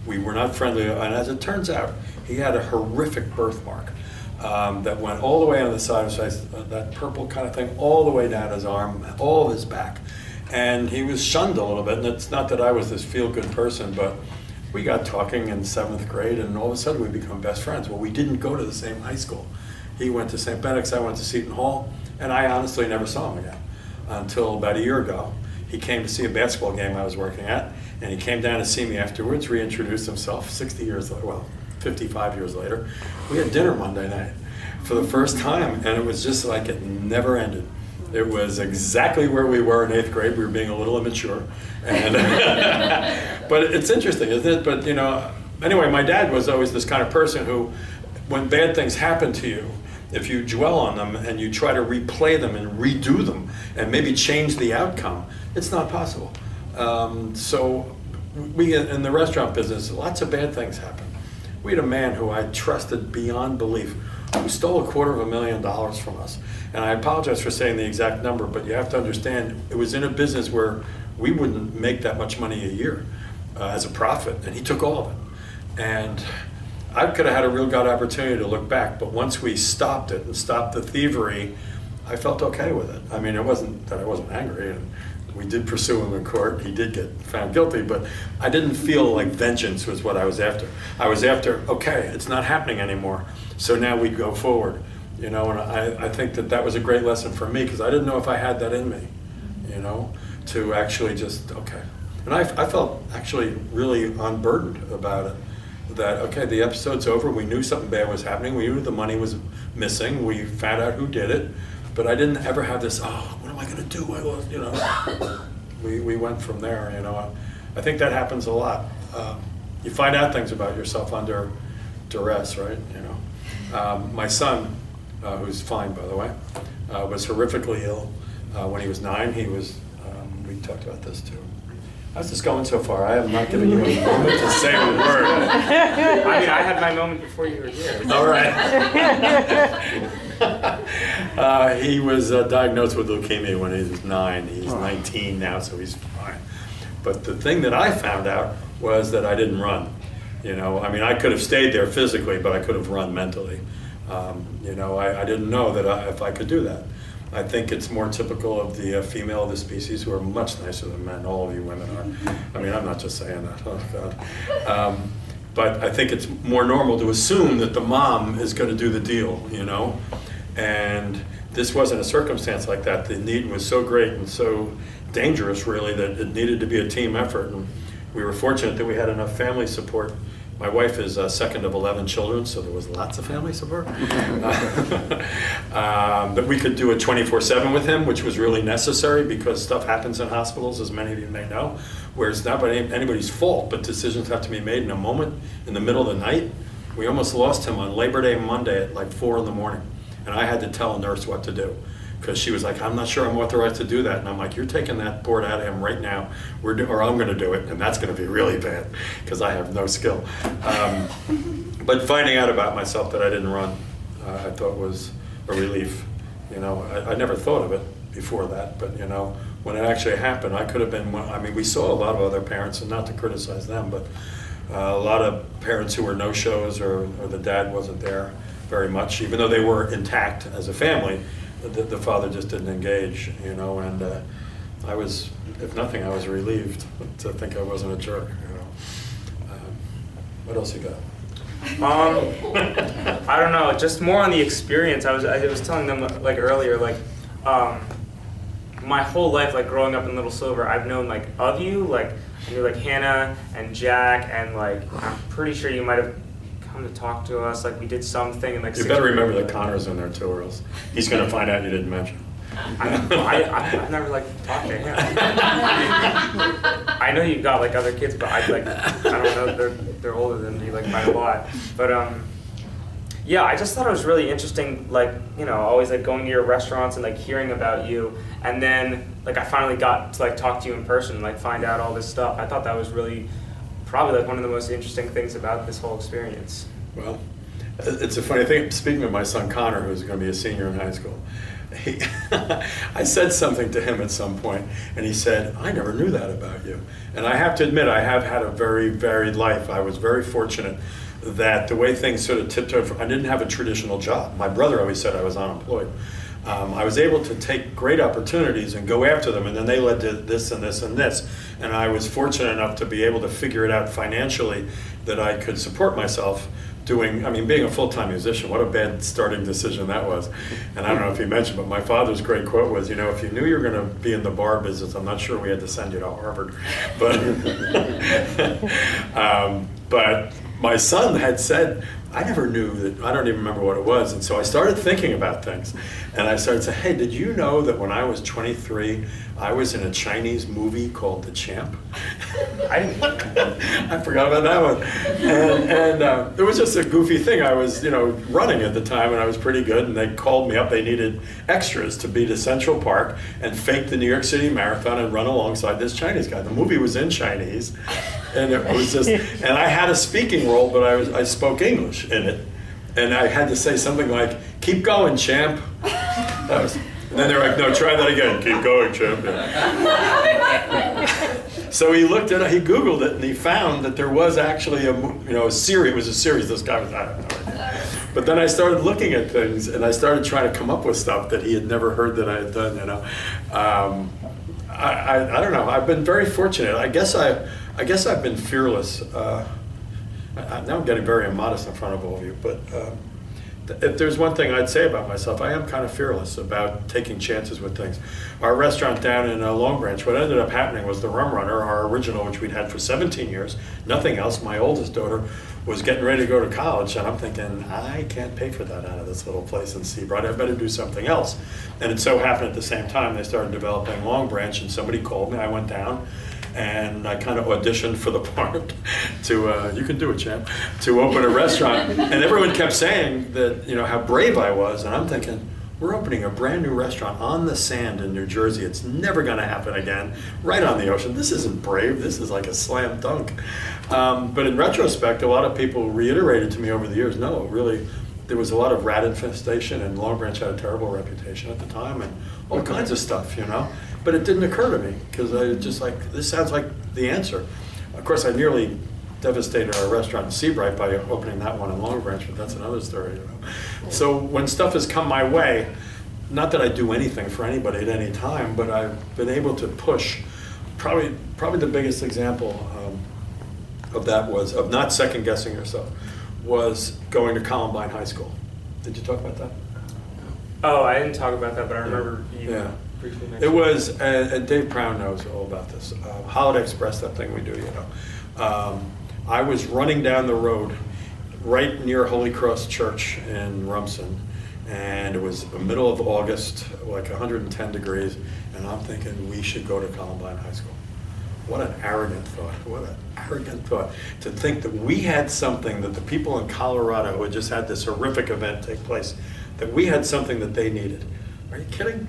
We were not friendly, and as it turns out, he had a horrific birthmark that went all the way on the side of his face, that purple kind of thing, all the way down his arm, all of his back. And he was shunned a little bit, and it's not that I was this feel-good person, but we got talking in 7th grade, and all of a sudden we become best friends. Well, we didn't go to the same high school. He went to St. Benedict's, I went to Seton Hall, and I honestly never saw him again until about a year ago. He came to see a basketball game I was working at, and he came down to see me afterwards, reintroduced himself 60 years later, well, 55 years later. We had dinner Monday night for the first time, and it was just like it never ended. It was exactly where we were in 8th grade. We were being a little immature. And but it's interesting, isn't it? But, you know, anyway, my dad was always this kind of person who, when bad things happen to you, if you dwell on them and you try to replay them and redo them and maybe change the outcome, it's not possible. So we, in the restaurant business, lots of bad things happen. We had a man who I trusted beyond belief who stole $250,000 from us. And I apologize for saying the exact number, but you have to understand, it was in a business where we wouldn't make that much money a year as a profit, and he took all of it. And I could have had a real good opportunity to look back, but once we stopped it and stopped the thievery, I felt okay with it. I mean, it wasn't that I wasn't angry, and we did pursue him in court. He did get found guilty, but I didn't feel like vengeance was what I was after. I was after, okay, it's not happening anymore, so now we go forward. You know, and I think that that was a great lesson for me because I didn't know if I had that in me, you know, to actually just, okay. And I felt actually really unburdened about it. That, okay, the episode's over, we knew something bad was happening, we knew the money was missing, we found out who did it, but I didn't ever have this, oh, what am I gonna do? You know, we went from there, you know. I think that happens a lot. You find out things about yourself under duress, right? You know, my son, who's fine, by the way, was horrifically ill when he was 9. He was, we talked about this too. How's this going so far? I am not giving you a moment to say a word. I mean, I had my moment before you were here. All right. He was diagnosed with leukemia when he was 9. He's 19 now, so he's fine. But the thing that I found out was that I didn't run. You know, I mean, I could have stayed there physically, but I could have run mentally. You know, I didn't know that if I could do that. I think it's more typical of the female of the species who are much nicer than men. All of you women are. I mean, I'm not just saying that. Oh, God. But I think it's more normal to assume that the mom is going to do the deal, you know? And this wasn't a circumstance like that. The need was so great and so dangerous, really, that it needed to be a team effort. And we were fortunate that we had enough family support My wife is second of 11 children, so there was lots of family support. That we could do it 24/7 with him, which was really necessary because stuff happens in hospitals, as many of you may know, where it's not anybody's fault, but decisions have to be made in a moment, in the middle of the night. We almost lost him on Labor Day Monday at like 4 in the morning, and I had to tell a nurse what to do. Because she was like, I'm not sure I'm authorized to do that. And I'm like, you're taking that board out of him right now, or I'm going to do it, and that's going to be really bad, because I have no skill. But finding out about myself that I didn't run, I thought was a relief. You know, I never thought of it before that, but you know, when it actually happened, I could have been one. I mean, we saw a lot of other parents, and not to criticize them, but a lot of parents who were no-shows, or the dad wasn't there very much, even though they were intact as a family. The father just didn't engage, you know, and I was, if nothing, I was relieved to think I wasn't a jerk, you know. What else you got? I don't know, just more on the experience. I was telling them like earlier, like my whole life, like growing up in Little Silver, I've known like of you, like I knew like Hannah and Jack, and like I'm pretty sure you might have come to talk to us, like we did something and like. You better remember that Connor's in there too, or else he's going to find out you didn't mention. I've never like talked to him. I know you've got like other kids, but I don't know, they're older than me like by a lot. But yeah, I just thought it was really interesting, like, you know, always like going to your restaurants and like hearing about you, and then like I finally got to like talk to you in person, like find out all this stuff. I thought that was really probably like one of the most interesting things about this whole experience. Well, it's a funny thing. Speaking of my son Connor, who's going to be a senior in high school, I said something to him at some point, and he said, I never knew that about you. And I have to admit, I have had a very varied life. I was very fortunate that the way things sort of tipped over, I didn't have a traditional job. My brother always said I was unemployed. I was able to take great opportunities and go after them, and then they led to this and this and this. And I was fortunate enough to be able to figure it out financially that I could support myself doing, I mean, being a full-time musician, what a bad starting decision that was. And I don't know if he mentioned, but my father's great quote was, you know, if you knew you were going to be in the bar business, I'm not sure we had to send you to Harvard. But my son had said, I never knew that, I don't even remember what it was. And so I started thinking about things. And I started saying, hey, did you know that when I was 23, I was in a Chinese movie called The Champ? I forgot about that one. And it was just a goofy thing. I was, you know, running at the time, and I was pretty good. And they called me up. They needed extras to be to Central Park and fake the New York City Marathon and run alongside this Chinese guy. The movie was in Chinese. And it was just, and I had a speaking role, but I spoke English in it. And I had to say something like, keep going, champ. That was, and then they were like, no, try that again. Keep going, champ. So he looked at it, he Googled it, and he found that there was actually a series. It was a series. This guy was, I have no idea. But then I started looking at things, and I started trying to come up with stuff that he had never heard that I had done, you know. I don't know. I've been very fortunate. I guess I've been fearless. Now I'm getting very immodest in front of all of you, but if there's one thing I'd say about myself, I am kind of fearless about taking chances with things. Our restaurant down in Long Branch, what ended up happening was the Rum Runner, our original, which we'd had for 17 years, nothing else. My oldest daughter was getting ready to go to college, and I'm thinking, I can't pay for that out of this little place in Seabright. I better do something else. And it so happened at the same time they started developing Long Branch, and somebody called me. I went down, and I kind of auditioned for the part to, you can do it, champ, to open a restaurant. And everyone kept saying that, you know, how brave I was, and I'm thinking, we're opening a brand new restaurant on the sand in New Jersey. It's never going to happen again, right on the ocean. This isn't brave. This is like a slam dunk. But in retrospect, a lot of people reiterated to me over the years, no, really, there was a lot of rat infestation, and Long Branch had a terrible reputation at the time, and all kinds of stuff, you know. But it didn't occur to me, because I just like, this sounds like the answer. Of course, I nearly devastated our restaurant in Seabright by opening that one in Long Branch, but that's another story, you know. So when stuff has come my way, not that I do anything for anybody at any time, but I've been able to push. Probably the biggest example of that was, of not second guessing yourself, was going to Columbine High School. Did you talk about that? Oh, I didn't talk about that, but I remember you. Yeah. It was, and Dave Brown knows all about this. Holiday Express, that thing we do, you know. I was running down the road right near Holy Cross Church in Rumson, and it was the middle of August, like 110 degrees, and I'm thinking we should go to Columbine High School. What an arrogant thought. What an arrogant thought. To think that we had something that the people in Colorado who had just had this horrific event take place, that we had something that they needed. Are you kidding?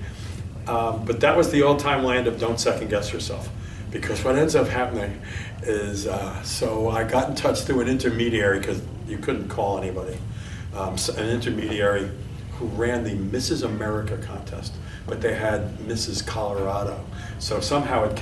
But that was the old-time land of don't second guess yourself. Because what ends up happening is, so I got in touch through an intermediary, because you couldn't call anybody, an intermediary who ran the Mrs. America contest, but they had Mrs. Colorado. So somehow it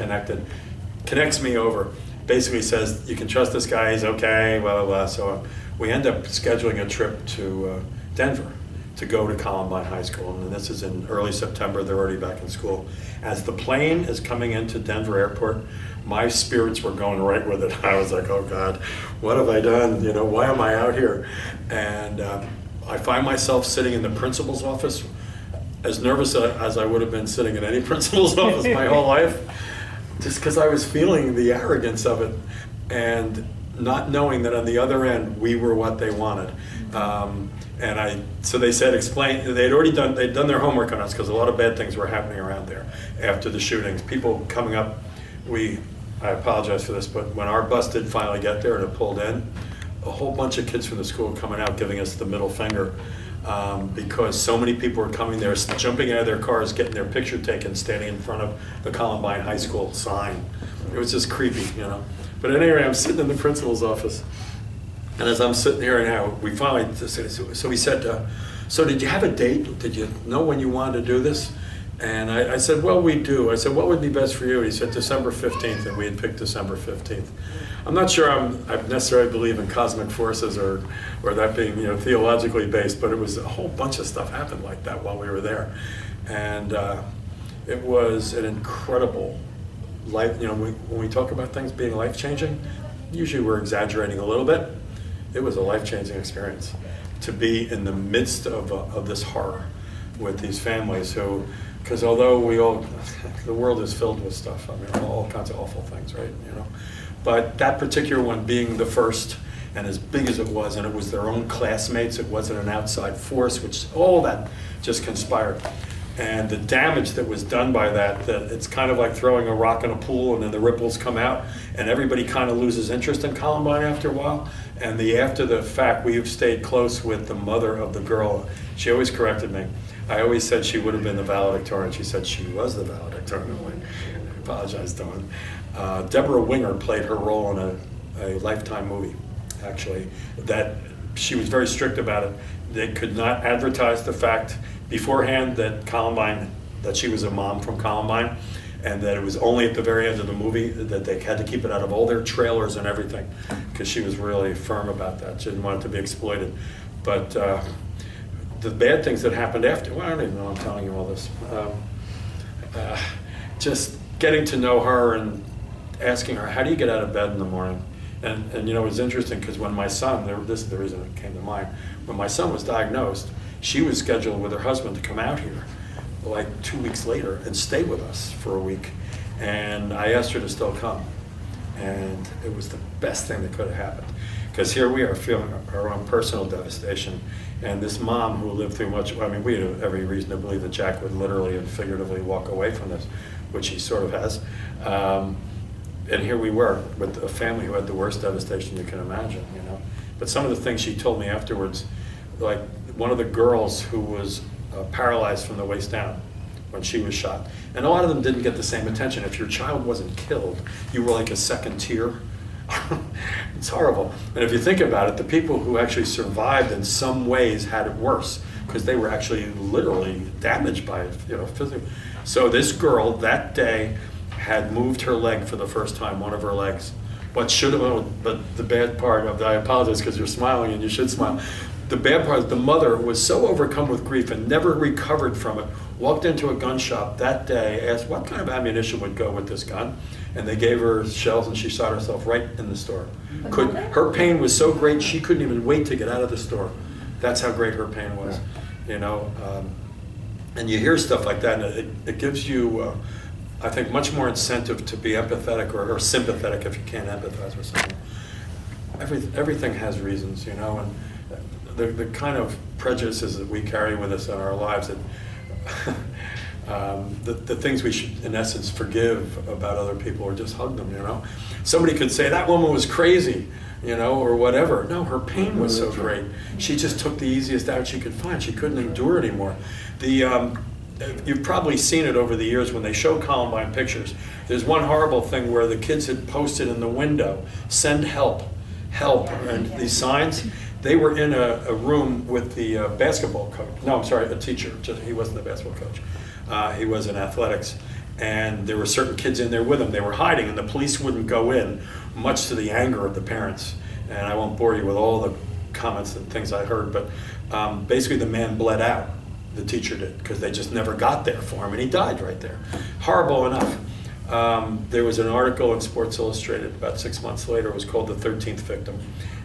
connects me over, basically says, you can trust this guy, he's okay, blah, blah, blah. So we end up scheduling a trip to Denver to go to Columbine High School, and this is in early September, they're already back in school. As the plane is coming into Denver Airport, my spirits were going right with it. I was like, oh God, what have I done? You know, why am I out here? And I find myself sitting in the principal's office, as nervous as I would have been sitting in any principal's office my whole life, just because I was feeling the arrogance of it and not knowing that on the other end we were what they wanted. So they said, they'd done their homework on us, because a lot of bad things were happening around there after the shootings. People coming up, I apologize for this, but when our bus did finally get there and it pulled in, a whole bunch of kids from the school coming out giving us the middle finger, because so many people were coming there, jumping out of their cars, getting their picture taken, standing in front of the Columbine High School sign. It was just creepy, you know. But anyway, I'm sitting in the principal's office, and as I'm sitting here now, we finally, so he said, so did you have a date? Did you know when you wanted to do this? And I said, well, we do. I said, what would be best for you? He said, December 15th, and we had picked December 15th. I'm not sure I necessarily believe in cosmic forces or that being, you know, theologically based, but it was a whole bunch of stuff happened like that while we were there. And it was an incredible life, you know, when we talk about things being life-changing, usually we're exaggerating a little bit. It was a life-changing experience to be in the midst of this horror with these families who, because although the world is filled with stuff, I mean, all kinds of awful things, right, you know, but that particular one being the first, and as big as it was, and it was their own classmates, it wasn't an outside force, which all that just conspired. And the damage that was done by that it's kind of like throwing a rock in a pool and then the ripples come out and everybody kind of loses interest in Columbine after a while. And after the fact, we've stayed close with the mother of the girl. She always corrected me. I always said she would have been the valedictorian. She said she was the valedictorian. I apologize, Dawn. Deborah Winger played her role in a Lifetime movie, actually, that she was very strict about it. They could not advertise the fact beforehand that she was a mom from Columbine, and that it was only at the very end of the movie that they had to keep it out of all their trailers and everything, because she was really firm about that. She didn't want it to be exploited. But the bad things that happened after, well, I don't even know I'm telling you all this. Just getting to know her and asking her, how do you get out of bed in the morning? And you know, it was interesting because when my son, this is the reason it came to mind, when my son was diagnosed, she was scheduled with her husband to come out here like 2 weeks later and stay with us for a week. And I asked her to still come. And it was the best thing that could have happened. Because here we are feeling our own personal devastation. And this mom who lived through much, I mean, we had every reason to believe that Jack would literally and figuratively walk away from this, which he sort of has. And here we were with a family who had the worst devastation you can imagine, you know. But some of the things she told me afterwards, like one of the girls who was paralyzed from the waist down when she was shot. And a lot of them didn't get the same attention. If your child wasn't killed, you were like a second tier. It's horrible. And if you think about it, the people who actually survived in some ways had it worse because they were actually literally damaged by it, you know, physically. So this girl that day had moved her leg for the first time, one of her legs. What should have, but the bad part of that, I apologize because you're smiling and you should smile. The bad part is the mother was so overcome with grief and never recovered from it, walked into a gun shop that day, asked what kind of ammunition would go with this gun, and they gave her shells and she shot herself right in the store. Her pain was so great she couldn't even wait to get out of the store. That's how great her pain was, you know. And you hear stuff like that and it gives you, I think, much more incentive to be empathetic or sympathetic if you can't empathize with someone. everything has reasons, you know, and the kind of prejudices that we carry with us in our lives, that the things we should, in essence, forgive about other people or just hug them, you know. Somebody could say, that woman was crazy, you know, or whatever. No, her pain was so great. She just took the easiest out she could find. She couldn't endure anymore. You've probably seen it over the years when they show Columbine pictures. There's one horrible thing where the kids had posted in the window, "Send help, help," and these signs. They were in a room with the basketball coach. No, I'm sorry, a teacher. He wasn't the basketball coach. He was in athletics. And there were certain kids in there with him. They were hiding, and the police wouldn't go in, much to the anger of the parents. And I won't bore you with all the comments and things I heard, but basically the man bled out. The teacher did, because they just never got there for him, and he died right there. Horrible enough. There was an article in Sports Illustrated about 6 months later. It was called "The 13th Victim."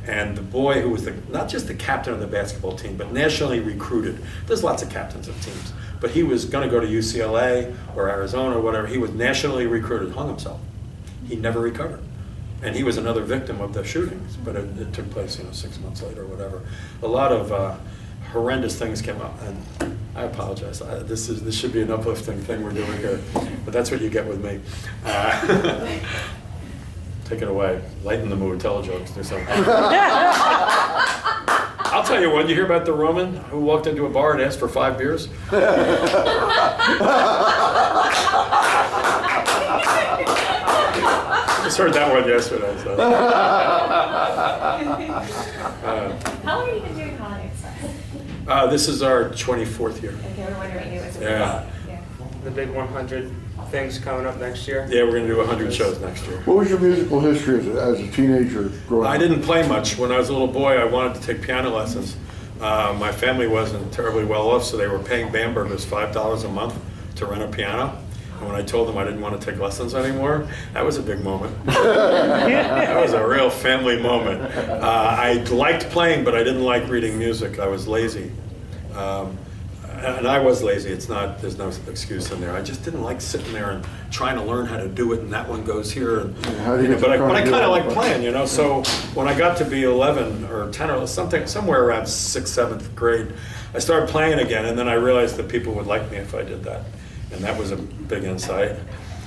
And the boy who was not just the captain of the basketball team, but nationally recruited. There's lots of captains of teams. But he was going to go to UCLA or Arizona or whatever. He was nationally recruited, hung himself. He never recovered. And he was another victim of the shootings, but it took place, 6 months later or whatever. A lot of horrendous things came up, and I apologize. This should be an uplifting thing we're doing here, but that's what you get with me. Take it away. Lighten the mood. Tell jokes. Do something. I'll tell you one. You hear about the Roman who walked into a bar and asked for 5 beers? I just heard that one yesterday. So. How long have you been doing Holiday Express? This is our 24th year. Okay, we're wondering who is Yeah. The big 100 things coming up next year. Yeah, we're going to do 100 shows next year. What was your musical history as a teenager growing up? I didn't play much. When I was a little boy, I wanted to take piano lessons. My family wasn't terribly well off, so they were paying Bambergers $5 a month to rent a piano. And when I told them I didn't want to take lessons anymore, that was a big moment. That was a real family moment. I liked playing, but I didn't like reading music. I was lazy. And I was lazy. There's no excuse in there. I just didn't like sitting there and trying to learn how to do it, and that one goes here. And, but I kind of like playing, So when I got to be 11 or 10 or somewhere around 6th, 7th grade, I started playing again, and then I realized that people would like me if I did that. And that was a big insight.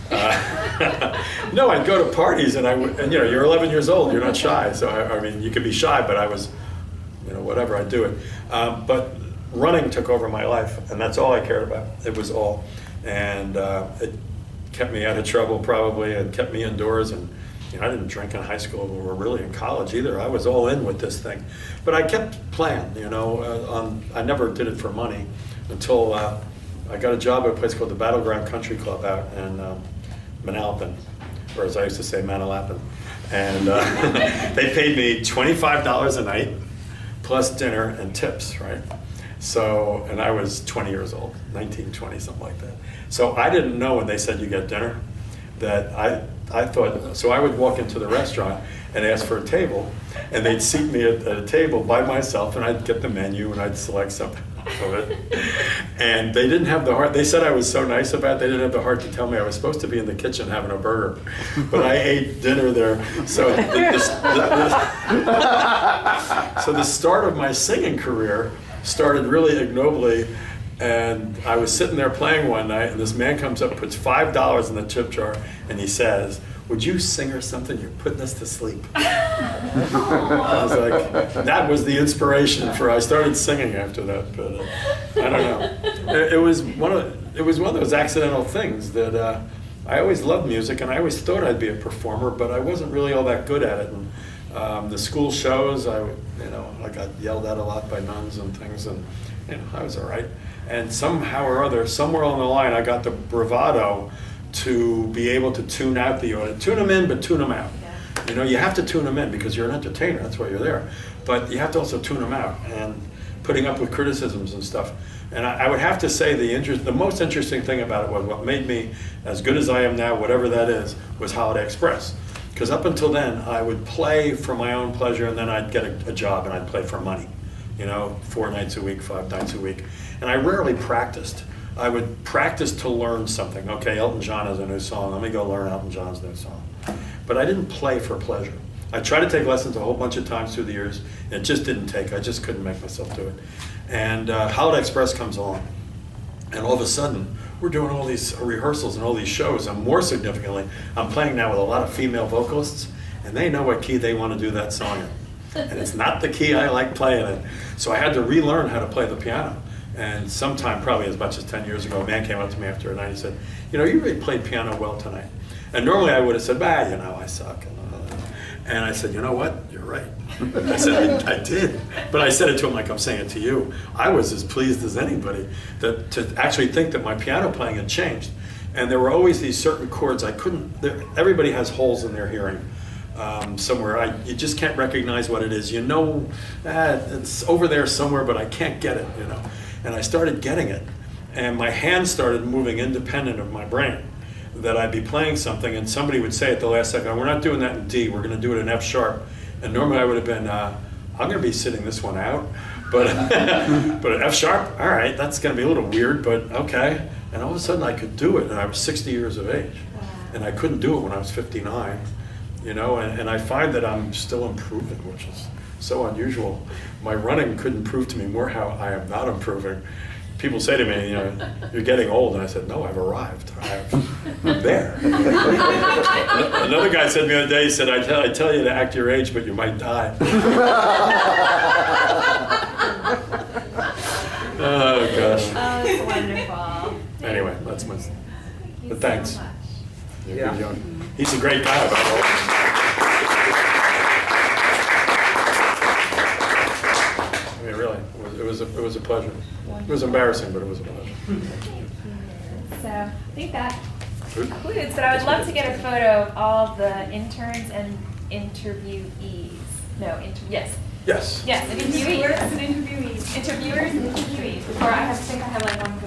No, I'd go to parties, and you're 11 years old, you're not shy. So, I mean, you could be shy, but I was, whatever, I'd do it. But running took over my life, and that's all I cared about. It was all. And it kept me out of trouble, probably, and kept me indoors. And I didn't drink in high school or really in college either. I was all in with this thing. But I kept playing, I never did it for money until I got a job at a place called the Battleground Country Club out in Manalapan, or as I used to say, Manalapan. And they paid me $25 a night, plus dinner and tips, right? So, and I was 20 years old, 19, 20, something like that. So I didn't know when they said you get dinner, that I thought, so I would walk into the restaurant and ask for a table, and they'd seat me at a table by myself, and I'd get the menu and I'd select something of it. And they didn't have the heart, they said I was so nice about it, they didn't have the heart to tell me I was supposed to be in the kitchen having a burger. But I ate dinner there. So so the start of my singing career started really ignobly, and I was sitting there playing one night, and this man comes up, puts $5 in the tip jar, and he says, "Would you sing her something? You're putting us to sleep." I was like, that was the inspiration I started singing after that, but I don't know. It was one of those accidental things that I always loved music, and I always thought I'd be a performer, but I wasn't really all that good at it. And the school shows, I got yelled at a lot by nuns and things, and I was all right. And somehow or other, somewhere along the line, I got the bravado to be able to tune out the audience. Tune them in, but tune them out. You have to tune them in because you're an entertainer, that's why you're there. But you have to also tune them out, and putting up with criticisms and stuff. And I would have to say the most interesting thing about it was what made me as good as I am now, whatever that is, was Holiday Express. Because up until then, I would play for my own pleasure, and then I'd get a job and I'd play for money. 4 nights a week, 5 nights a week. And I rarely practiced. I would practice to learn something. Okay, Elton John has a new song. Let me go learn Elton John's new song. But I didn't play for pleasure. I tried to take lessons a whole bunch of times through the years, and it just didn't take. I just couldn't make myself do it. And Holiday Express comes along, and all of a sudden, we're doing all these rehearsals and all these shows, and more significantly, I'm playing now with a lot of female vocalists, and they know what key they want to do that song in. And it's not the key I like playing in. So I had to relearn how to play the piano. And sometime, probably as much as 10 years ago, a man came up to me after a night and he said, you know, you really played piano well tonight. And normally I would have said, bah, you know, I suck. And I said, you know what, you're right. I said, I did. But I said it to him like I'm saying it to you. I was as pleased as anybody to actually think that my piano playing had changed. And there were always these certain chords I couldn't, everybody has holes in their hearing. Somewhere, you just can't recognize what it is. You know, it's over there somewhere, but I can't get it, you know. And I started getting it, and my hands started moving independent of my brain. That I'd be playing something, and somebody would say at the last second, we're not doing that in D, we're going to do it in F sharp. And normally I would have been, I'm going to be sitting this one out, but, but at F sharp, all right, that's going to be a little weird, but okay. And all of a sudden I could do it, and I was 60 years of age. And I couldn't do it when I was 59. You know, and I find that I'm still improving, which is so unusual. My running couldn't prove to me more how I am not improving. People say to me, you know, you're getting old, and I said, no, I've arrived. I'm there. Another guy said to me the other day, he said, I tell you to act your age, but you might die. Oh, gosh. Oh, that's wonderful. Anyway, that's my, but thanks. So much. You're good, young. He's a great guy, by the way. I mean, really, it was a pleasure. It was embarrassing, but it was a pleasure. So I think that concludes, but I would love to get a photo of all the interns and interviewees. No, yes. Yes. Yes, interviewees. Interviewers and interviewees. Interviewers and interviewees. Before I think I have like one.